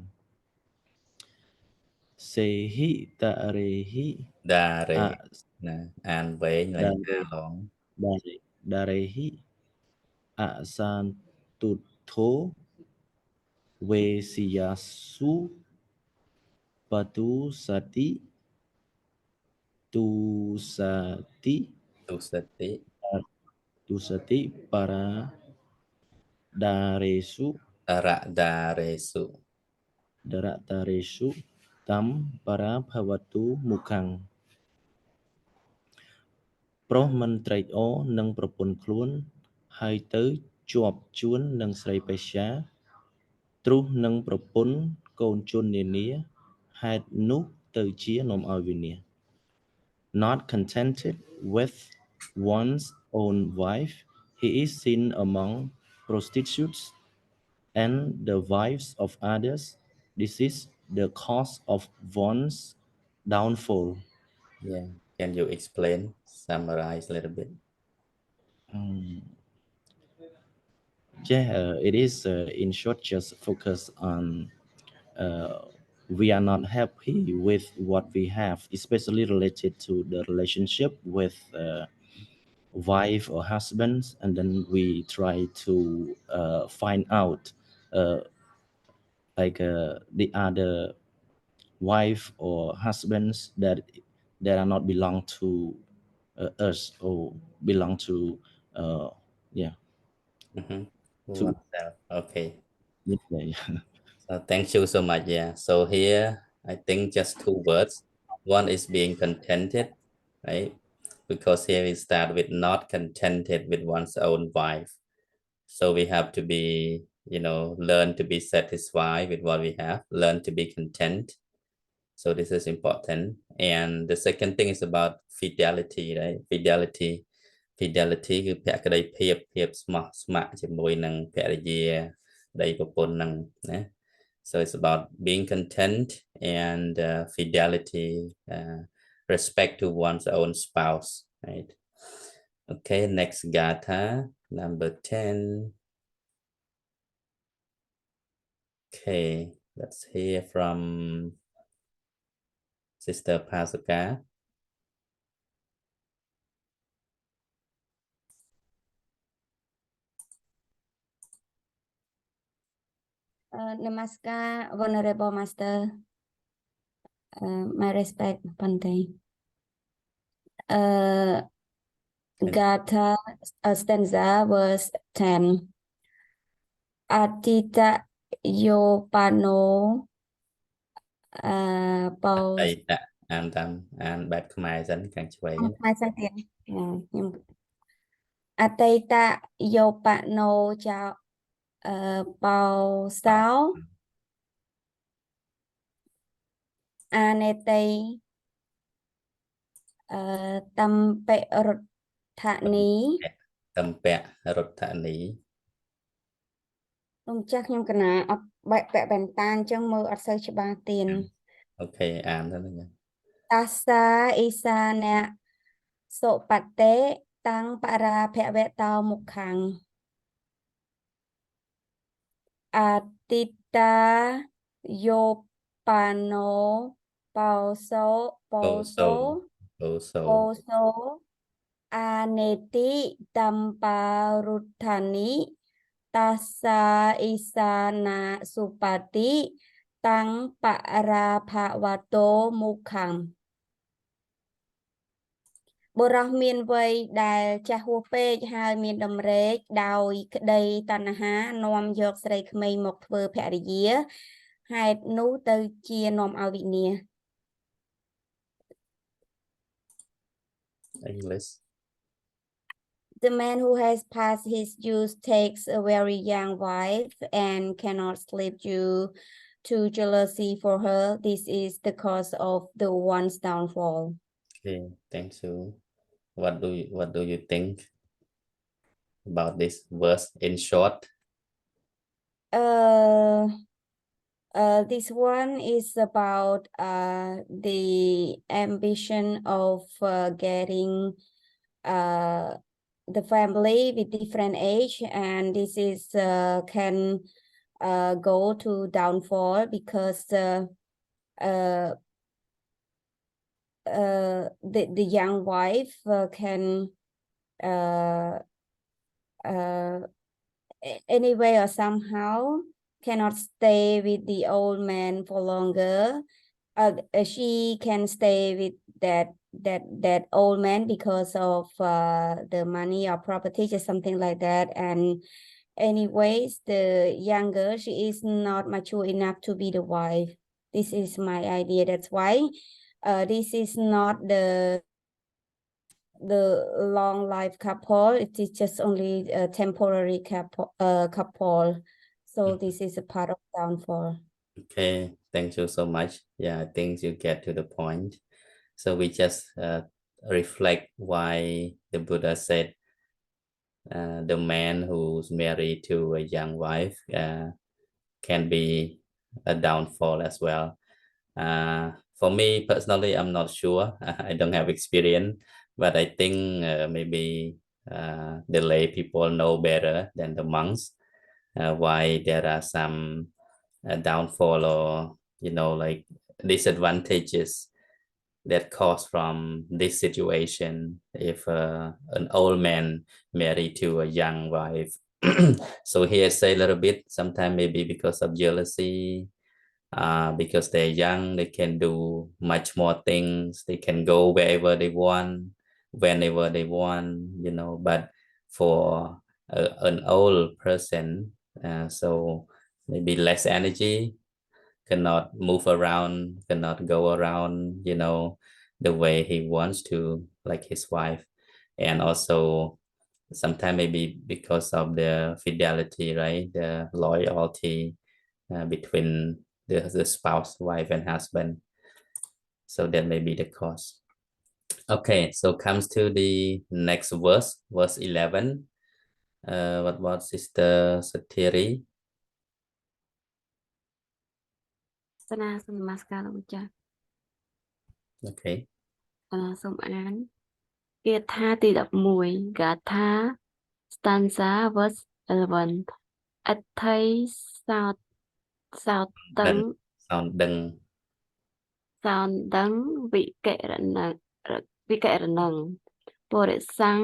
សេហិតរេហិ
Dare. And way like long.
ដារេហិអសានទុទ្ធោវេសិយាសុបតុសតិទុសតិ
Tusati.
ទុសតិបរាដារេសុ
Aradaresu.
ដរតារេសុតំបរាភវតុមុខាំងប្រុសមិនត្រេកអរនឹងប្រពន្ធខ្លួនហើយទៅជាប់ជួននឹងស្រីបេស្យាទ្រុសនឹងប្រពន្ធកូនជននានាហេតុនោះទៅជានាំឲ្យវិនាស Not contented with one's own wife he is seen among prostitutes and the wives of others. This is the cause of one's downfall.
Yeah. Can you explain, summarize a little bit?
It is in short just focus on we are not happy with what we have, especially related to the relationship with wife or husbands, and then we try to find out the other wife or husbands that are not belong to us or belong to yeah to
Oneself. Okay.
yeah.
So thank you so much. Yeah. So here I think just 2 words. One is being contented, right? Because here we start with not contented with one's own wife. So we have to be, you know, learn to be satisfied with what we have, learn to be content. So this is important. And the second thing is about fidelity, right? Fidelity គឺភក្តីភាពស្មោះស្ម័គ្រជាមួយនឹងភរិយាប្តីប្រពន្ធហ្នឹងណា So it's about being content and fidelity, respect to one's own spouse, right? Okay, next gatha number 10. Okay, let's hear from Sister Pasuka.
Namaskar, Venerable Master. My respect, Bante. Gatha stanza verse 10. Atita yopano pau
អានតាមអានបែបខ្មែរសិនខាងឆ្វេង
ខ្មែរសិនទៀតខ្ញុំអតីតយោបណោចៅបោសោអានេតី tâm bệ rụt thạ ní
Tâm bẹ rụt thạ ní.
Ông chắc nhưng cái nào bệ bệ bàn tan chân mơ ở sơ cho ba tiền
Ok, án thôi nha.
Tasa isa nè Sộ bạt tế tăng para phẹ vẹ tao một khẳng Atita Yopano Pauso
Pauso.
Pauso Aneti Tamparuthani Tassa Isana Supati Tăng Parābhavato Mukhang បុរសមានវ័យដែលចាស់ហួសពេកហើយមានដំណេកដោយក្តីតណ្ហានាំយកស្រីក្មេងមកធ្វើភរិយាហេតុនោះទៅជានាំឲ្យវិនាស
English.
The man who has passed his youth takes a very young wife and cannot sleep due to jealousy for her. This is the cause of the one's downfall.
Okay, thank you. What do you think about this verse in short?
This one is about the ambition of getting the family with different age, and this is can go to downfall because the young wife can anyway or somehow cannot stay with the old man for longer. She can stay with that old man because of the money or property or something like that. And anyways, the younger, she is not mature enough to be the wife. This is my idea. That's why this is not the long life couple. It is just only a temporary couple. So this is a part of downfall.
Okay, thank you so much. Yeah, I think you get to the point. So we just reflect why the Buddha said the man who's married to a young wife can be a downfall as well. For me personally, I'm not sure. I don't have experience, but I think maybe the lay people know better than the monks why there are some downfall or like disadvantages that cause from this situation if an old man married to a young wife. So here say a little bit, sometimes maybe because of jealousy, because they're young, they can do much more things, they can go wherever they want, whenever they want, but for an old person, so maybe less energy, cannot move around, cannot go around, the way he wants to, like his wife. And also sometimes maybe because of the fidelity, right, the loyalty between the spouse, wife and husband. So that may be the cause. Okay, so comes to the next verse 11. What was Sister Satiri?
សាសនាសូមនមស្ការលោកចាស់
Okay.
សូមអានគាថាទី11 Gatha stanza verse 11 អត្ថ័យសោតតឹង
Sound đừng
វិកិរណងបរិសੰង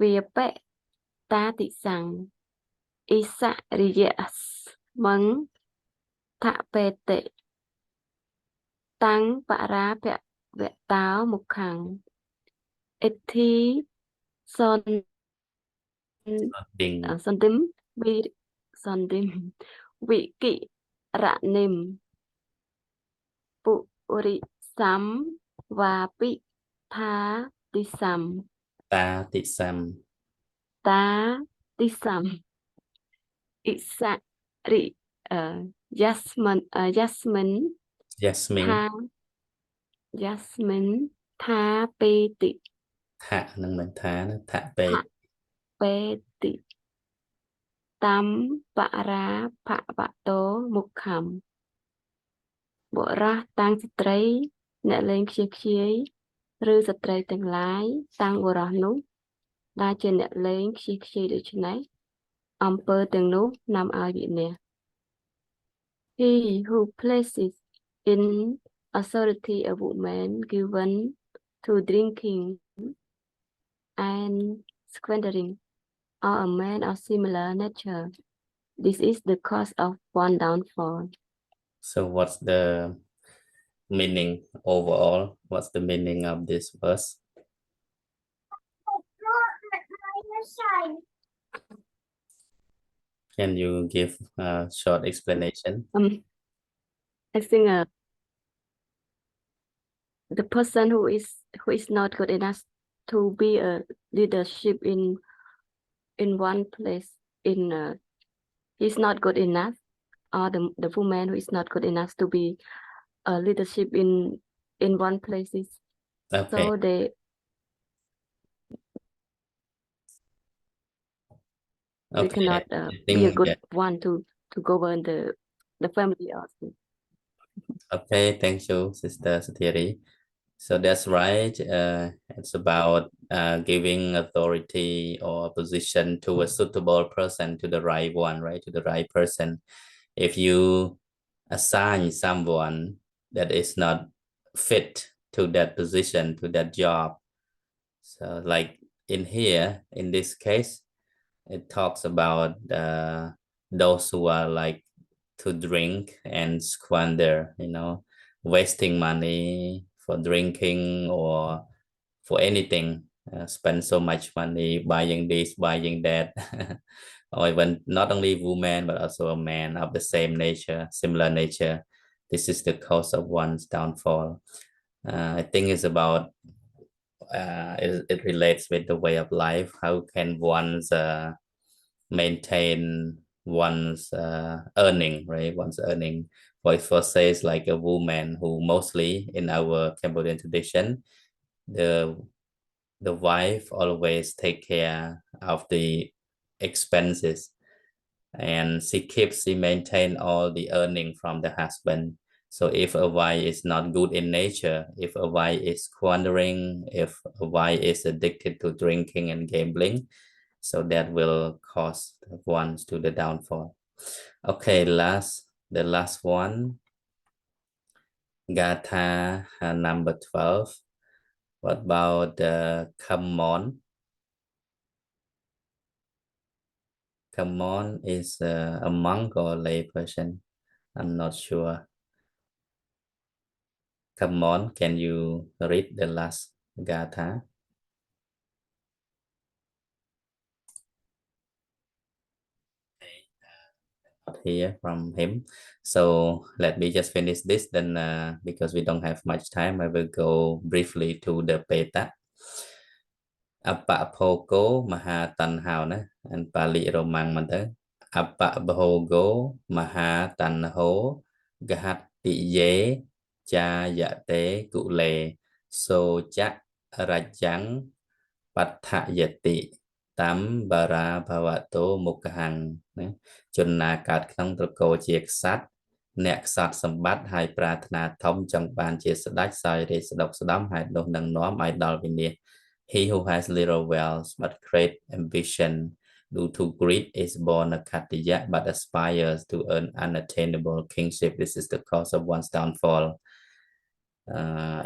វាបៈតាតិសੰងអ៊ីសរិយស្មੰងថបេតិតាំងបរាភវតោមុខੰងអិទ្ធី
ding
សន្តិមវិកិរនិមពុរិសម្មវាពិថាតិសម្ម
ta tị sam
តាតិសម្មអ៊ីសរិយ៉ាស្មិន
Jasmine
ថា Jasmine
Tha Peti.
Tha nâng mình tha nó tha pe.
Tha Peti. Tam Parābhava Mukham. បុរសតាំងស្ត្រីអ្នកលេងខ្ជិះខ្ជាយឬស្ត្រីទាំងឡាយតាំងបុរសនោះដែលជាអ្នកលេងខ្ជិះខ្ជាយដូច្នេះអំពើទាំងនោះនាំឲ្យវិនាស He who places in authority a woman given to drinking and squandering or a man of similar nature, this is the cause of one downfall.
So what's the meaning overall? What's the meaning of this verse? Can you give a short explanation?
I think the person who is not good enough to be a leadership in one place he's not good enough, or the woman who is not good enough to be a leadership in one places.
Okay.
So they cannot be a good one to govern the family also.
Okay, thank you, Sister Sathiri. So that's right. It's about giving authority or position to a suitable person, to the right one, right? To the right person. If you assign someone that is not fit to that position, to that job. So like in here, in this case, it talks about those who are like to drink and squander, wasting money for drinking or for anything, spend so much money buying this, buying that, or even not only women but also a man of the same nature, similar nature. This is the cause of one's downfall. I think it's about it relates with the way of life. How can one's maintain one's earning, right? One's earning. For it first says like a woman who mostly in our Cambodian tradition, the wife always take care of the expenses, and she maintain all the earning from the husband. So if a wife is not good in nature, if a wife is squandering, if a wife is addicted to drinking and gambling, so that will cause one to the downfall. Okay, the last one, Gatha number 12. What about come on? Come on is a monk or a lay person? I'm not sure. Come on, can you read the last Gatha? Here from him. So let me just finish this, then because we don't have much time, I will go briefly to the Peta. Apapoko maha tanhao na and Pali Romang mother. Apapoko maha tanho gahat ye cha yate kule so cha rajang pathayati tam Parābhava Mukhang ជនណាកើតក្នុងត្រកូលជាក្សត្រអ្នកក្សត្រសម្បត្តិហើយប្រាថ្នាធំចង់បានជាស្ដេចសោយរាជស្ដុកស្ដំហើយនោះនឹងនាំឲ្យដល់វិនាស He who has little wealth but great ambition due to greed is born a Khattiya but aspires to earn unattainable kingship. This is the cause of one's downfall.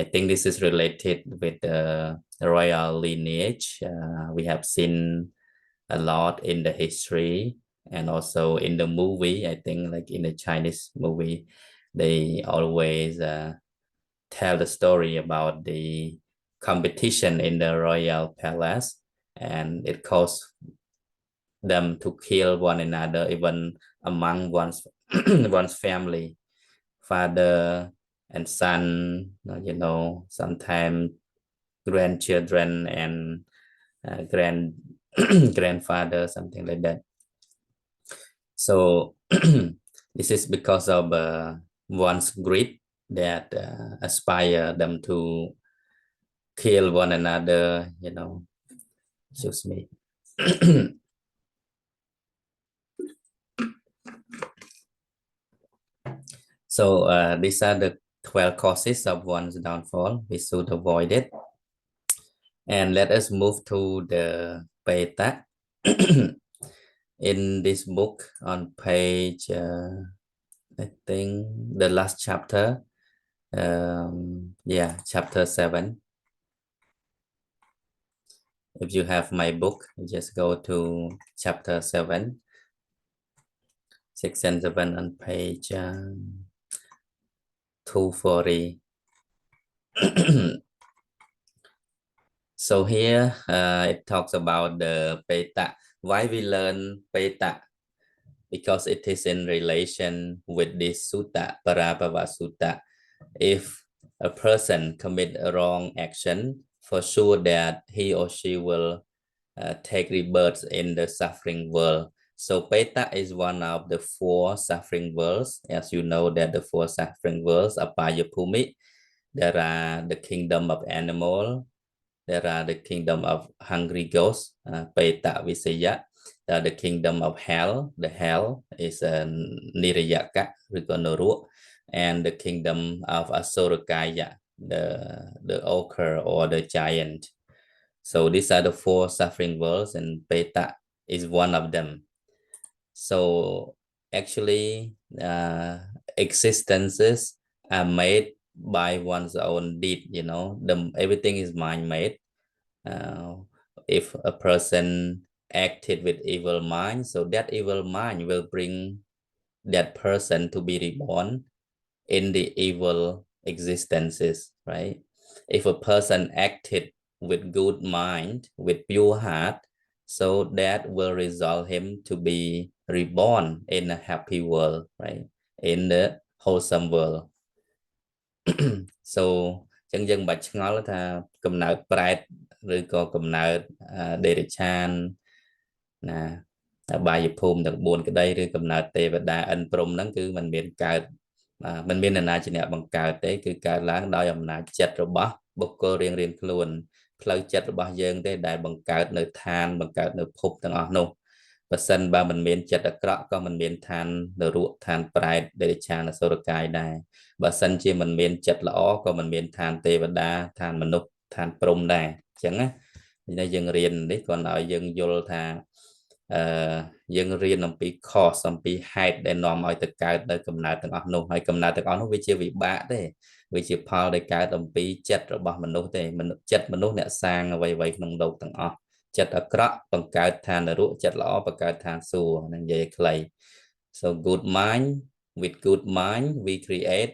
I think this is related with the royal lineage. We have seen a lot in the history and also in the movie. I think like in the Chinese movie, they always tell the story about the competition in the royal palace, and it caused them to kill one another even among one's family, father and son, sometimes grandchildren and grandfather, something like that. So this is because of one's greed that aspire them to kill one another, you know. Excuse me. So these are the 12 causes of one's downfall. We should avoid it. And let us move to the Peta. In this book on page, I think the last chapter, yeah, chapter 7. If you have my book, just go to chapter 7, section 7 on page 240. So here it talks about the Peta. Why we learn Peta? Because it is in relation with this sutta, Parābhava Sutta. If a person commit a wrong action, for sure that he or she will take rebirth in the suffering world. So Peta is one of the 4 suffering worlds. As you know that the 4 suffering worlds are Payapumi. There are the kingdom of animal. There are the kingdom of hungry ghosts, Peta Visaya. There are the kingdom of hell. The hell is Nirayaka, and the kingdom of Asurakaya, the ochre or the giant. So these are the 4 suffering worlds, and Peta is one of them. So actually, existences are made by one's own deed. You know, everything is mind-made. If a person acted with evil mind, so that evil mind will bring that person to be reborn in the evil existences, right? If a person acted with good mind, with pure heart, so that will result him to be reborn in a happy world, right? In the wholesome world. So ចឹងយើងមិនបាច់ឆ្ងល់ថាកំណើតប្រែតឬក៏កំណើតដេរឆានណាបាយភូមិទាំង4ក្តីឬកំណើតទេវតាអិនព្រំហ្នឹងគឺมันមានកើតมันមាននរណាជាអ្នកបង្កើតទេគឺកើតឡើងដោយអំណាចចិត្តរបស់បុគ្គលរៀងៗខ្លួនផ្លូវចិត្តរបស់យើងទេដែលបង្កើតនៅឋានបង្កើតនៅភពទាំងអស់នោះបើសិនបើមិនមានចិត្តអាក្រក់ក៏មិនមានឋាននរកឋានប្រែតដេរឆានអសុរកាយដែរបើសិនជាមិនមានចិត្តល្អក៏មិនមានឋានទេវតាឋានមនុស្សឋានព្រំដែរអញ្ចឹងណាយើងរៀននេះគ្រាន់តែឲ្យយើងយល់ថាយើងរៀនអំពីខុសអំពីហេតុដែលនាំឲ្យទៅកើតនៅកំណើតទាំងអស់នោះហើយកំណើតទាំងអស់នោះវាជាវិបាកទេវាជាផលដែលកើតអំពីចិត្តរបស់មនុស្សទេចិត្តមនុស្សអ្នកសាងអ្វីៗក្នុងលោកទាំងអស់ចិត្តអាក្រក់បង្កើតឋាននរកចិត្តល្អបង្កើតឋានសួគ៌នឹងនិយាយខ្លី so good mind with good mind we create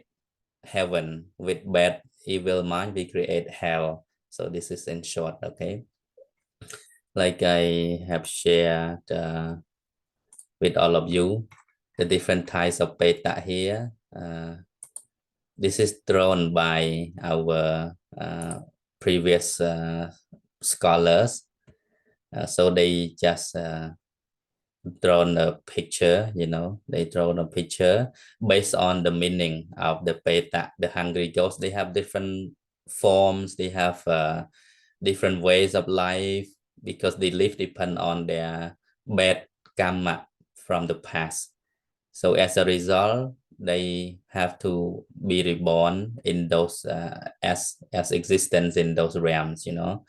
heaven with bad evil mind we create hell so this is in short okay like I have shared with all of you the different types of Peta here this is drawn by our previous scholars so they just drawn a picture, you know, they drawn a picture based on the meaning of the Peta, the hungry ghosts. They have different forms, they have different ways of life because they live depend on their bad karma from the past. So as a result, they have to be reborn in those as existence in those realms, you know.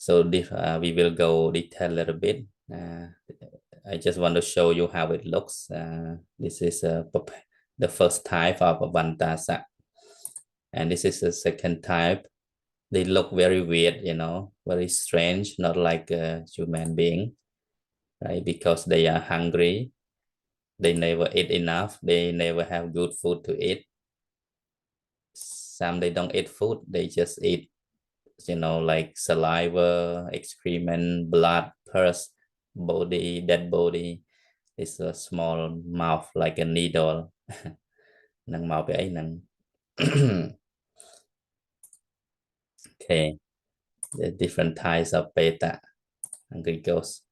So we will go detail a little bit. I just want to show you how it looks. This is the first type of Avantasa. And this is the second type. They look very weird, you know, very strange, not like a human being, right? Because they are hungry. They never eat enough. They never have good food to eat. Some they don't eat food. They just eat, you know, like saliva, excrement, blood, pus, body, dead body. It's a small mouth like a needle. Nang mouth ấy nang. Okay, the different types of Peta hungry ghosts.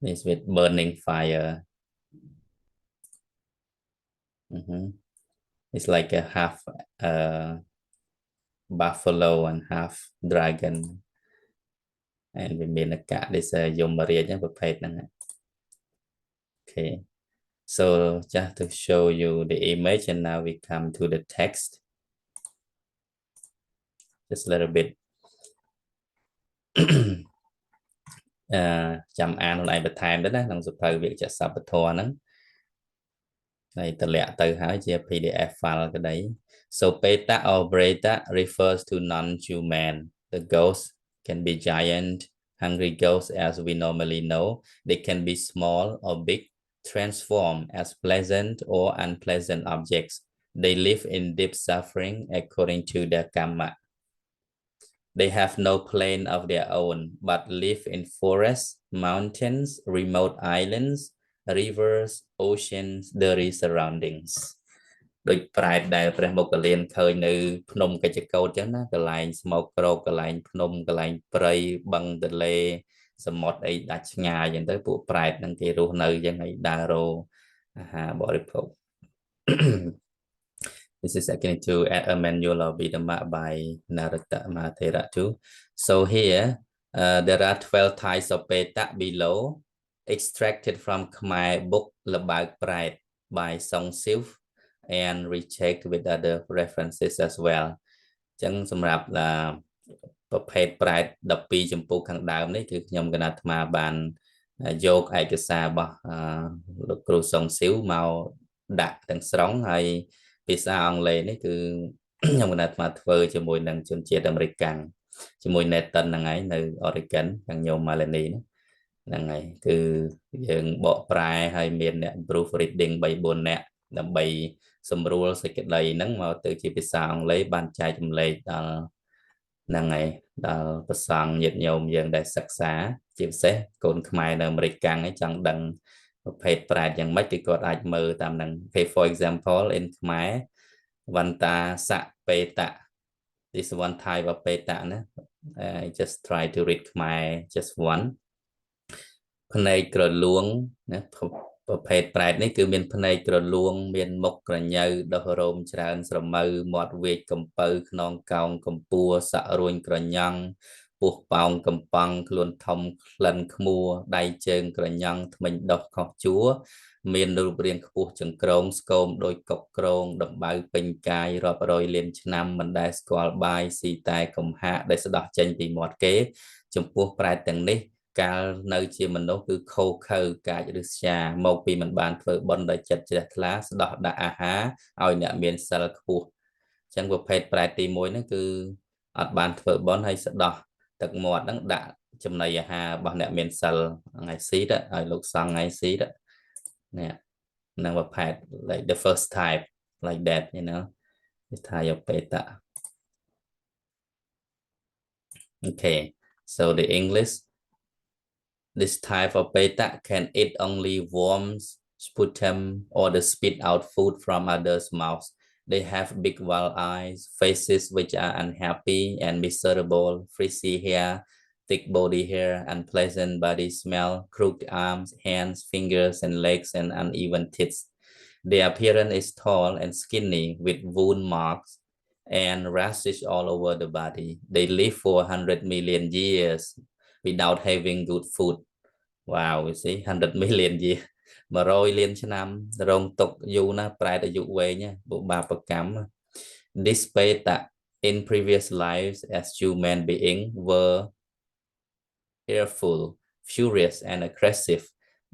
This with burning fire. It's like a half buffalo and half dragon and we mean cat this Yomaria okay, so just to show you the image and now we come to the text just a little bit. Chăm an lại bật time đó nông sụp thời việc chặt sập bật thua nắng này tự lẹ từ hái chia PDF file cái đấy. So Peta or Preta refers to non-human. The ghosts can be giant, hungry ghosts as we normally know. They can be small or big, transformed as pleasant or unpleasant objects. They live in deep suffering according to their karma. They have no plane of their own, but live in forests, mountains, remote islands, rivers, oceans, dirty surroundings.ដូចប្រែដែលព្រះមុគលានឃើញនៅភ្នំកិច្ចកោតចឹងណាកន្លែងស្មោកក្រោកកន្លែងភ្នំកន្លែងព្រៃបឹងទន្លេសមុទ្រអីដាច់ឆ្ងាយចឹងទៅពួកប្រែតនឹងគេរស់នៅចឹងហើយដើររកអាហារបរិភោគ This is again to add a manual of Vidama by Narada Mathera too. So here there are 12 types of Peta below, extracted from Khmer book about Pride by Song Silf and rechecked with other references as well. ចឹងសម្រាប់ប្រភេទ Pride 12 ចម្ពោះខាងដើមនេះគឺខ្ញុំកណាត់អាត្មាបានយកឯកសាររបស់លោកគ្រូសុងស៊ីវមកដាក់ទាំងស្រុងហើយភាសាអង់គ្លេសនេះគឺខ្ញុំកណាត់អាត្មាធ្វើជាមួយនឹងជនជាតិអាមេរិកកាំងជាមួយ Nathan ហ្នឹងហើយនៅ Oregon ខាងញោម Melanie ហ្នឹងហើយគឺយើងបកប្រែហើយមានអ្នក proof reading 3-4 នាក់ដើម្បីសម្រួលសេចក្តីហ្នឹងមកទៅជាភាសាអង់គ្លេសបានចែកចម្លែកដល់ហ្នឹងហើយដល់ប្រសង់ញាតិញោមយើងដែលសិក្សាជាពិសេសកូនខ្មែរនៅអាមេរិកកាំងឯងចង់ដឹងប្រភេទប្រែតយ៉ាងម៉េចគឺគាត់អាចមើលតាមហ្នឹង Okay, for example in Khmer Vanta Sa Peta, this one type of Peta ណា I just try to read Khmer just one ភ្នែកក្រលួងណាប្រភេទប្រែតនេះគឺមានភ្នែកក្រលួងមានមុខក្រញ៉ៅដុះរោមច្រើនស្រមៅមាត់វែកកំពៅខ្នងកោងកំពួរសាក់រួញក្រញ៉ង់ពោះប៉ោងកំប៉ង់ខ្លួនធំក្លិនខ្មួដៃជើងក្រញ៉ង់ធ្មេញដោះខុសជួរមានរូបរាងខ្ពស់ចង្ក្រងស្គមដោយកុកក្រងដំបៅពេញកាយរាប់រយលានឆ្នាំមិនដែលស្គាល់បាយស៊ីតែកំហាកដែលស្ដោះចេញពីមាត់គេចំពោះប្រែតទាំងនេះកាលនៅជាមនុស្សគឺខោខើកាចឬស្យាមកពីមិនបានធ្វើបុណ្យដោយចិត្តជ្រះថ្លាស្ដោះដាក់អាហារឲ្យអ្នកមានសិលខ្ពស់អញ្ចឹងប្រភេទប្រែតទី1ហ្នឹងគឺអត់បានធ្វើបុណ្យហើយស្ដោះទឹកមាត់ហ្នឹងដាក់ចំណីអាហាររបស់អ្នកមានសិលថ្ងៃស៊ីតឲ្យលោកសង្ឃថ្ងៃស៊ីតនេះនឹងប្រភេទ like the first type like that you know this type of Peta. Okay, so the English, this type of Peta can eat only worms, sputum, or the spit out food from others' mouths. They have big wild eyes, faces which are unhappy and miserable, frizzy hair, thick body hair, unpleasant body smell, crooked arms, hands, fingers, and legs, and uneven teeth. Their appearance is tall and skinny with wound marks and rashes all over the body. They live for 100 million years without having good food. Wow, you see, 100 million years. 100 លានឆ្នាំរងទុកយូរណាស់ប្រែតអាយុវែងបុបាបកម្ម This Peta in previous lives as human being were fearful, furious, and aggressive.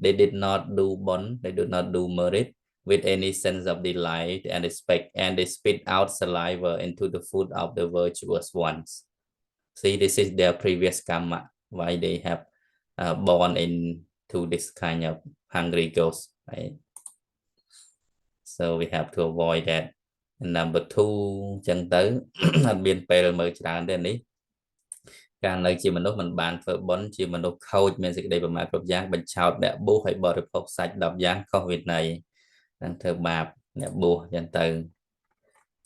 They did not do bon, they did not do merit with any sense of delight and respect, and they spit out saliva into the food of the virtuous ones. See, this is their previous karma, why they have born into this kind of hungry ghost, right? So we have to avoid that. And number 2 ចឹងទៅអត់មានពេលមើលច្រើនទេនេះការនៅជាមនុស្សមិនបានធ្វើបុណ្យជាមនុស្សខូចមានសេចក្តីប្រមាទគ្រប់យ៉ាងបញ្ឆោតអ្នកបួសឲ្យបរិភោគសាច់10យ៉ាងខុសវិន័យនឹងធ្វើបាបអ្នកបួសចឹងទៅ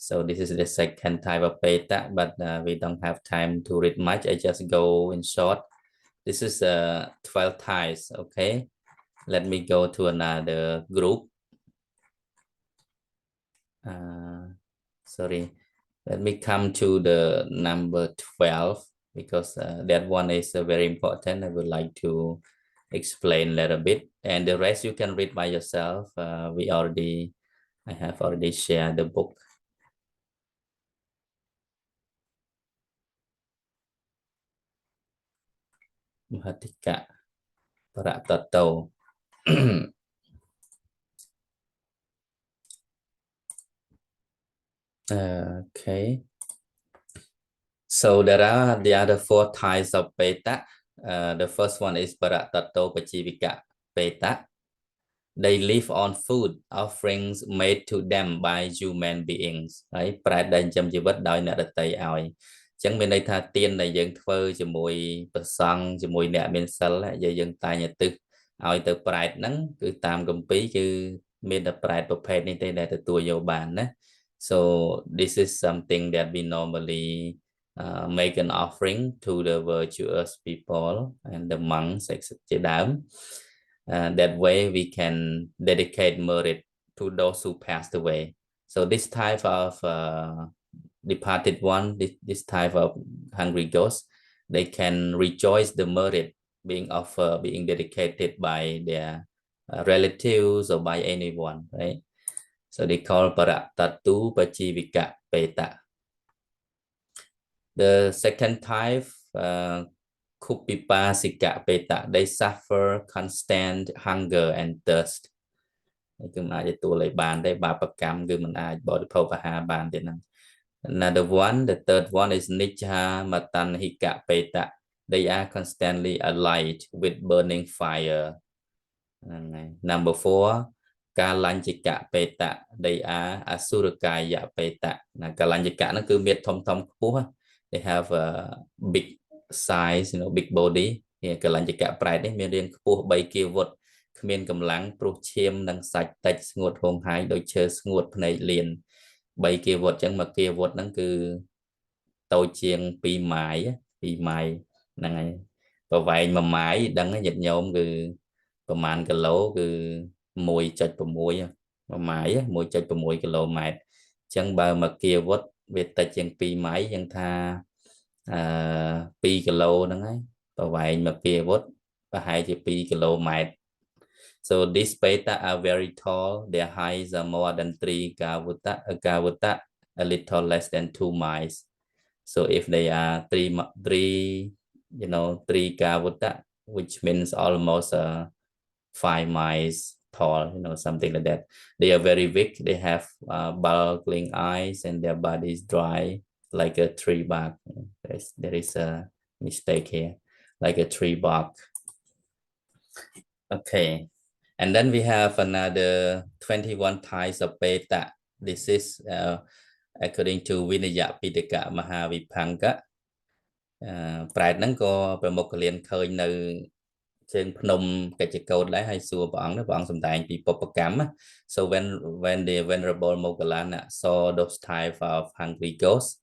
So this is the second type of Peta, but we don't have time to read much. I just go in short. This is 12 types, okay? Let me go to another group. Sorry, Let me come to the number 12 because that one is very important. I would like to explain a little bit, and the rest you can read by yourself. I have already shared the book. Mahatika Paratato. Okay. So there are the other 4 types of Peta. The first one is Paratato Pachivika Peta. They live on food offerings made to them by human beings. Right? ប្រែដែលចិញ្ចឹមជីវិតដោយអ្នកដទៃឲ្យអញ្ចឹងមានន័យថាទានដែលយើងធ្វើជាមួយព្រះសង្ឃជាមួយអ្នកមានសិលយើងតែងទៅឲ្យទៅប្រែតហ្នឹងគឺតាមគម្ពីរគឺមានតែប្រែតប្រភេទនេះទេដែលទទួលយកបានណា So this is something that we normally make an offering to the virtuous people and the monks etc. ជាដើម that way we can dedicate merit to those who passed away. So this type of departed one, this type of hungry ghosts, they can rejoice the merit being offered, being dedicated by their relatives or by anyone, right? So they call Paratatu Pachivika Peta. The second type, Kupipasika Peta, they suffer constant hunger and thirst. គឺមិនអាចទទួលឲ្យបានទេបាបកម្មគឺមិនអាចបរិភោគអាហារបានទេហ្នឹង Another one, the third one is Nicha Matanhika Peta. They are constantly alight with burning fire. Number 4, Kalanjika Peta. They are Asurakaya Peta. Kalanjika ហ្នឹងគឺមាឌធំៗខ្ពស់ They have a big size, big body. កាលាញ្ញកៈប្រែតនេះមានរាងខ្ពស់3គីវុត គ្មានកម្លាំងព្រោះឈាមនិងសាច់តិចស្ងួតហួងហាយដោយឈើស្ងួតភ្នែកលៀន 3គីវុតអញ្ចឹង1គីវុតហ្នឹងគឺតូចជាង2ម៉ាយហ្នឹងហើយប្រវែង1ម៉ាយដឹងញាតិញោមគឺប្រមាណគីឡូគឺ 1.6 ម៉ាយ 1.6 គីឡូម៉ែត្រអញ្ចឹងបើ1គីវុតវាតិចជាង2ម៉ាយយ៉ាងថា2គីឡូហ្នឹងហើយប្រវែង1គីវុតប្រហែលជា2គីឡូម៉ែត្រ So these Peta are very tall. Their heights are more than 3 Gavutta, a little less than 2 miles. So if they are 3 Gavutta, which means almost 5 miles tall, something like that. They are very weak. They have bulging eyes and their body is dry like a tree bark. There is a mistake here, like a tree bark. Okay. And then we have another 21 types of Peta. This is according to Vinaya Pitaka Mahavipanga. ប្រែតហ្នឹងក៏ប្រមុខលៀនឃើញនៅជើងភ្នំកិច្ចកោតដែរហើយសួរព្រះអង្គសម្ដែងពីបុព្វកម្ម So when the venerable Moggallana saw those type of hungry ghosts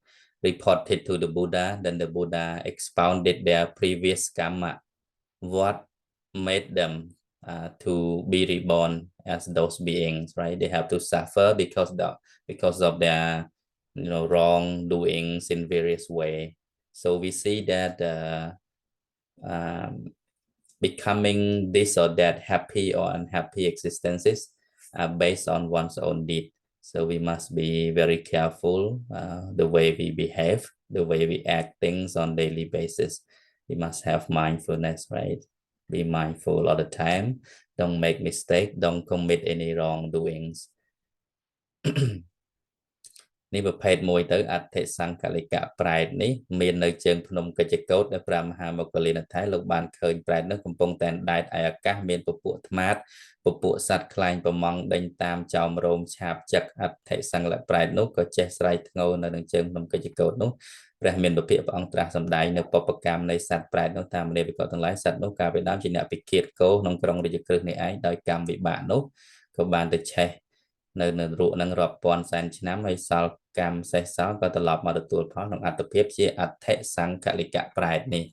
reported to the Buddha, then the Buddha expounded their previous karma, what made them to be reborn as those beings, right? They have to suffer because of their wrongdoings in various ways. So we see that becoming this or that happy or unhappy existences are based on one's own deed. So we must be very careful the way we behave, the way we act things on daily basis. We must have mindfulness, right? Be mindful all the time. Don't make mistake. Don't commit any wrongdoings. នេះប្រភេទមួយទៅអដ្ឋិសង្កલિកៈប្រែតនេះមាននៅជើងភ្នំកិច្ចកោតដែលព្រះមហាមុគលានដ្ឋានលោកបានឃើញប្រែតនោះកំពុងតែដែតឯអាកាសមានពពួកថ្មាតពពួកសត្វខ្លែងប្រម៉ង់ដេញតាមចោមរោមឆាបចឹកអដ្ឋិសង្កલિកៈប្រែតនោះក៏ចេះស្រែកធ្ងរនៅនឹងជើងភ្នំកិច្ចកោតនោះព្រះមានពភៈព្រះអង្គត្រាស់សម្ដែងនៅបុព្វកម្មនៃសត្វប្រែតនោះតាមនាវិកតទាំងឡាយសត្វនោះកាលពីដើមជាអ្នកពិឃាតគោក្នុងក្រុងរាជក្រឹសនេះឯងដោយកម្មវិបាកនោះក៏បានទៅឆេះនៅរូបនឹងរាប់ពាន់សែនឆ្នាំហើយសល់កម្មសេះសល់ក៏ត្រឡប់មកទទួលផលក្នុងអត្តភាពជាអដ្ឋិសង្កલિកៈប្រែតនេះ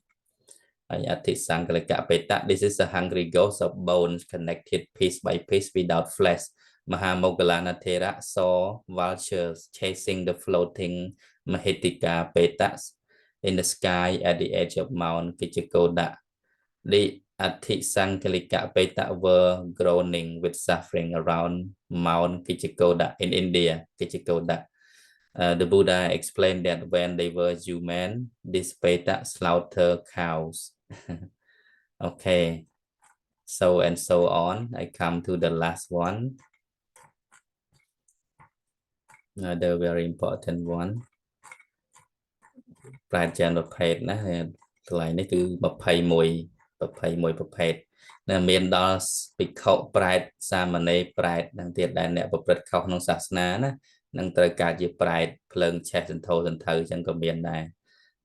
ហើយអដ្ឋិសង្កલિកៈបេតៈ This is a hungry ghost of bones connected piece by piece without flesh. Mahamoggallana Thera saw vultures chasing the floating Mahitika Petas in the sky at the edge of Mount Kichikoda. The Atisankalika Peta were groaning with suffering around Mount Kichikoda in India, Kichikoda. The Buddha explained that when they were human, this Peta slaughter cows. Okay, so and so on. I come to the last one. Another very important one. Prajan Peta ណាកន្លែងនេះគឺ21ប្រភេទណាមានដល់ភិក្ខុប្រែតសាមណេរប្រែតនឹងទៀតដែលអ្នកប្រព្រឹត្តខុសក្នុងសាសនាណានឹងត្រូវការជាប្រែតភ្លើងឆេះសន្ធោសន្ធៅអញ្ចឹងក៏មានដែរ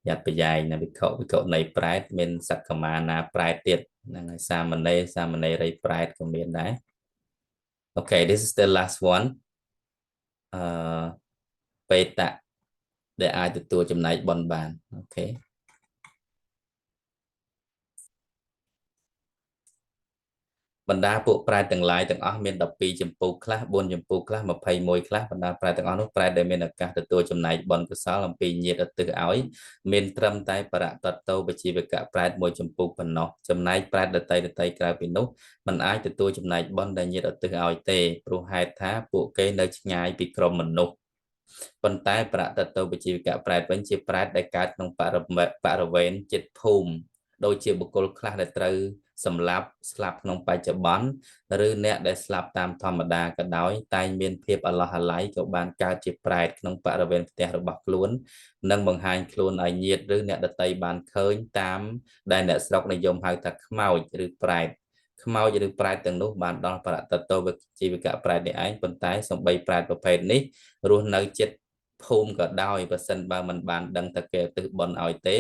យ៉ាត់ប្រយ៉ែងណាភិក្ខុនៃប្រែតមានសក្កមាណាប្រែតទៀតហ្នឹងហើយសាមណេរីប្រែតក៏មានដែរ Okay, this is the last one. Peta ដែលអាចទទួលចំណែកបនបាន Okay. បណ្ដាពួកប្រែតទាំងឡាយទាំងអស់មាន12ចម្ពោះខ្លះ4ចម្ពោះខ្លះ21ខ្លះបណ្ដាប្រែតទាំងអស់នោះប្រែតដែលមានឱកាសទទួលចំណែកបនកុសលអំពីញាតិឧទ្ទិសឲ្យមានត្រឹមតែបរតតោបជីវកៈប្រែតមួយចម្ពោះប៉ុណ្ណោះចំណែកប្រែតដតីក្រៅពីនោះមិនអាចទទួលចំណែកបនដែលញាតិឧទ្ទិសឲ្យទេព្រោះហេតុថាពួកគេនៅឆ្ងាយពីក្រុមមនុស្សប៉ុន្តែបរតតោបជីវកៈប្រែតវិញជាប្រែតដែលកើតក្នុងបរិវេណចិត្តភូមិដូចជាបុគ្គលខ្លះដែលត្រូវសម្លាប់ស្លាប់ក្នុងបច្ចុប្បន្នឬអ្នកដែលស្លាប់តាមធម្មតាក៏ដោយតែងមានភាពអឡោះអាល័យក៏បានកើតជាប្រែតក្នុងបរិវេណផ្ទះរបស់ខ្លួននិងបង្ហាញខ្លួនឲ្យញាតិឬអ្នកដតីបានឃើញតាមដែលអ្នកស្រុកនិយមហៅថាខ្មោចឬប្រែតខ្មោចឬប្រែតទាំងនោះបានដល់បរតតោជីវកៈប្រែតនេះឯងប៉ុន្តែសម្បីប្រែតប្រភេទនេះរស់នៅចិត្តភូមិក៏ដោយបើសិនបើមិនបានដឹងថាគេឧទ្ទិសបុណ្យឲ្យទេ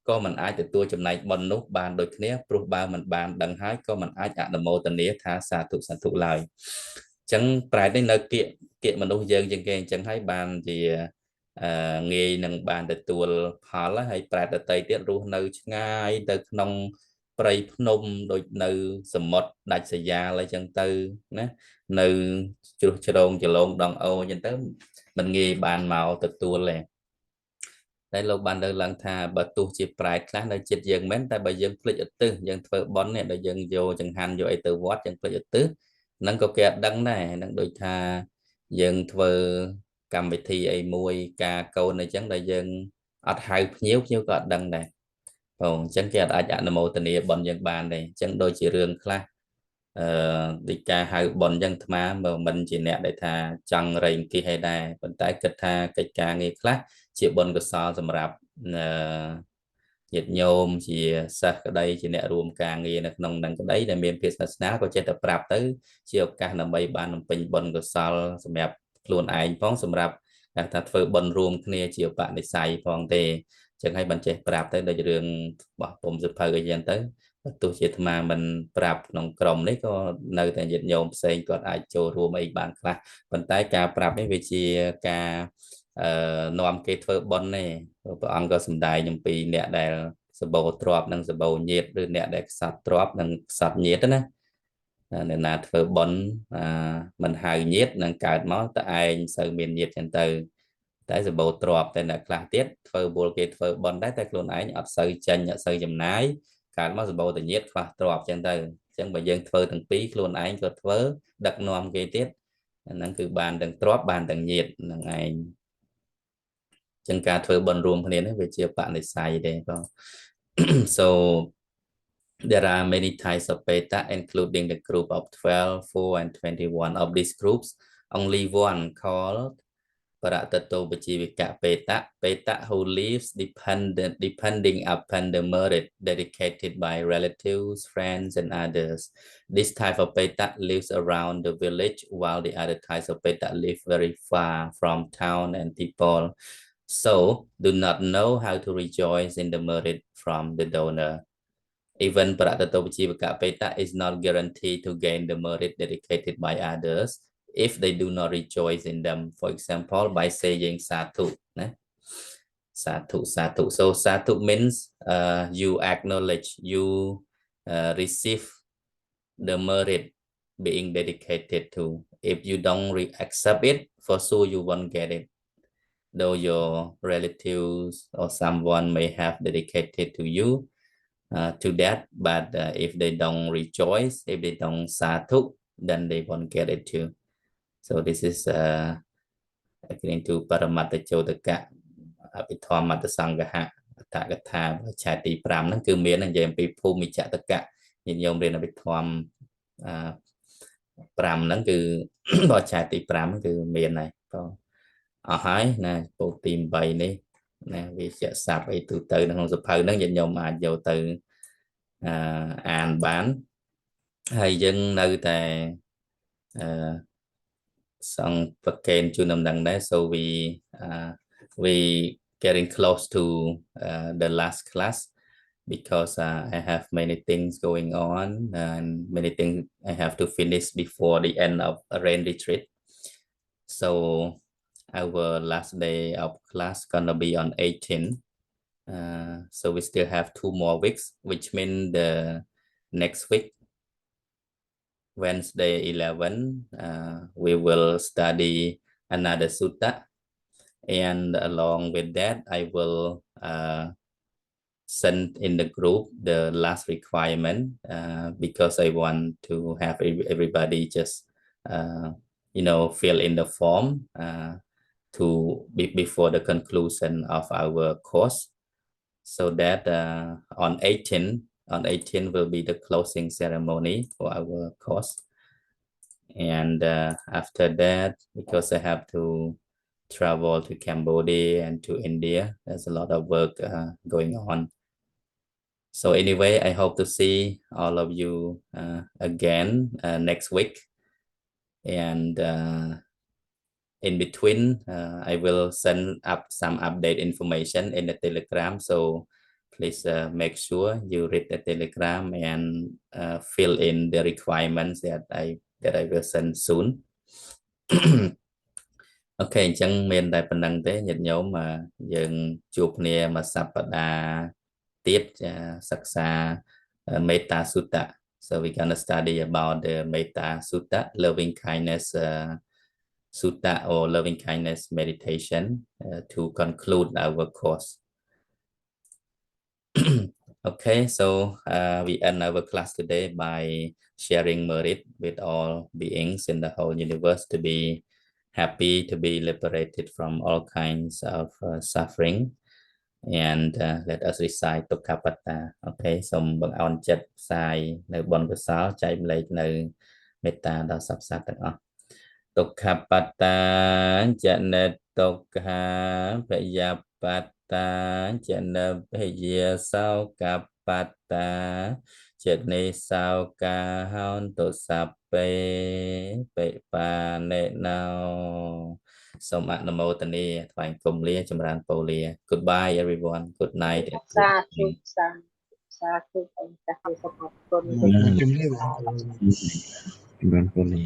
ក៏មិនអាចទទួលចំណែកបុណ្យនោះបានដូចគ្នាព្រោះបើមិនបានដឹងហើយក៏មិនអាចអនុមោទនាថាសាធុឡើយអញ្ចឹងប្រែតនេះនៅគៀកមនុស្សយើងជាងគេអញ្ចឹងហើយបានជាងាយនឹងបានទទួលផលហើយប្រែតដតីទៀតរស់នៅឆ្ងាយទៅក្នុងព្រៃភ្នំដូចនៅសមុទ្រដាច់ស្រយាលអីចឹងទៅណានៅជ្រុះជ្រងចលងដងអូអញ្ចឹងទៅមិនងាយបានមកទទួលទេតែលោកបានលើកឡើងថាបើទោះជាប្រែតខ្លះនៅចិត្តយើងមែនតែបើយើងភ្លេចឧទ្ទិសយើងធ្វើបុណ្យនេះដល់យើងយកចង្ហាន់យកអីទៅវត្តយើងភ្លេចឧទ្ទិសហ្នឹងក៏គេអត់ដឹងដែរហ្នឹងដូចថាយើងធ្វើកម្មវិធីអីមួយការកូនអីចឹងដែលយើងអត់ហៅភ្ញៀវក៏អត់ដឹងដែរបងអញ្ចឹងគេអត់អាចអនុមោទនាបុណ្យយើងបានទេអញ្ចឹងដូចជារឿងខ្លះដូចការហៅបុណ្យអញ្ចឹងអាត្មាមិនជាអ្នកដែលថាចង់រៃអង្គាសឲ្យដែរប៉ុន្តែគិតថាកិច្ចការងារខ្លះជាបុណ្យកុសលសម្រាប់ញាតិញោមជាសិស្សក្តីជាអ្នករួមការងារនៅក្នុងនឹងក្តីដែលមានភាសាសាសនាក៏ចេះតែប្រាប់ទៅជាឱកាសដើម្បីបានបំពេញបុណ្យកុសលសម្រាប់ខ្លួនឯងផងសម្រាប់ថាធ្វើបុណ្យរួមគ្នាជាបនិស្ស័យផងទេអញ្ចឹងហើយបានចេះប្រាប់ទៅដូចរឿងរបស់ពុំសិភៅអីចឹងទៅទោះជាអាត្មាមិនប្រាប់ក្នុងក្រុមនេះក៏នៅតែញាតិញោមផ្សេងគាត់អាចចូលរួមអីបានខ្លះប៉ុន្តែការប្រាប់នេះវាជាការនាំគេធ្វើបុណ្យទេព្រះអង្គក៏សម្ដែងអំពីអ្នកដែលសបោទ្របនិងសបោញាតឬអ្នកដែលខ្សត់ទ្របនិងខ្សត់ញាតណាអ្នកណាធ្វើបុណ្យមិនហៅញាតនឹងកើតមកតែឯងសូវមានញាតចឹងទៅតែសបោទ្របតែអ្នកខ្លះទៀតធ្វើបុលគេធ្វើបុណ្យដែរតែខ្លួនឯងអត់សូវចាញ់អត់សូវចំណាយកើតមកសបោតញាតខ្វះទ្របចឹងទៅអញ្ចឹងបើយើងធ្វើទាំងពីរខ្លួនឯងក៏ធ្វើដឹកនាំគេទៀតហ្នឹងគឺបានទាំងទ្របបានទាំងញាតនឹងឯងចឹងការធ្វើបុណ្យរួមគ្នានេះវាជាបនិស្ស័យទេបង So there are many types of Peta including the group of 12, 4 and 21 of these groups only one called Paratato Bajivika Peta who lives depending upon the merit dedicated by relatives, friends and others. This type of Peta lives around the village while the other types of Peta live very far from town and people. So do not know how to rejoice in the merit from the donor. Even Paratato Bajivika Peta is not guaranteed to gain the merit dedicated by others if they do not rejoice in them. For example, by saying Sadhu. Sadhu. So Sadhu means you acknowledge, you receive the merit being dedicated to. If you don't accept it, for sure you won't get it. though your relatives or someone may have dedicated to you to that, but if they don't rejoice, if they don't sadhu, then they won't get it too. So this is according to Paramatta Chodaka Abhithamatta Sangaha Takatha Chati Pram ហ្នឹងគឺមាននិយាយអំពីភូមិចតកៈញាតិញោមរៀនអភិធម្ម5ហ្នឹងគឺបើឆាតទី5គឺមានហើយបងអស់ហើយណាពោលទី8នេះណាវាជាស័ព្ទអីទូទៅក្នុងសភៅហ្នឹងញាតិញោមអាចយកទៅអានបានហើយយើងនៅតែសង្កប្រកេនជូនដំណឹងដែរ so we getting close to the last class because I have many things going on and many things I have to finish before the end of a rain retreat. So our last day of class gonna be on 18. So we still have 2 more weeks, which means the next week, Wednesday 11, we will study another sutta, and along with that I will send in the group the last requirement because I want to have everybody just fill in the form to before the conclusion of our course, so that on 18 will be the closing ceremony for our course. And after that, because I have to travel to Cambodia and to India, there's a lot of work going on. So anyway, I hope to see all of you again next week, and in between I will send up some update information in the Telegram, so please make sure you read the Telegram and fill in the requirements that I will send soon. អូខេអញ្ចឹងមានតែប៉ុណ្្នឹងទេញាតិញោមយើងជួបគ្នាមួយសប្តាហ៍ទៀតសិក្សា Metta Sutta. So we're gonna study about the Metta Sutta, loving kindness Sutta or loving kindness meditation to conclude our course. Okay, so we end our class today by sharing merit with all beings in the whole universe to be happy, to be liberated from all kinds of suffering, and let us recite Dukkha Pata. Okay, សូមបង្អោនចិត្តផ្សាយនៅបុណ្យកុសលចែកម្លែកនៅមេត្តាដល់សព្វសត្វទាំងអស់ Dukkha Pata Jana Dukkha Payapata Jana Paya Sauka Pata Jane Sauka Honto Sape Pepa Nenao. សូមអនុមោទនាថ្វាយគុំលាចម្រើនពរលា Goodbye everyone. Good night.
សាធុសាធុអញ្ចឹងសូមអរគុណ
ចម្រើនពរលា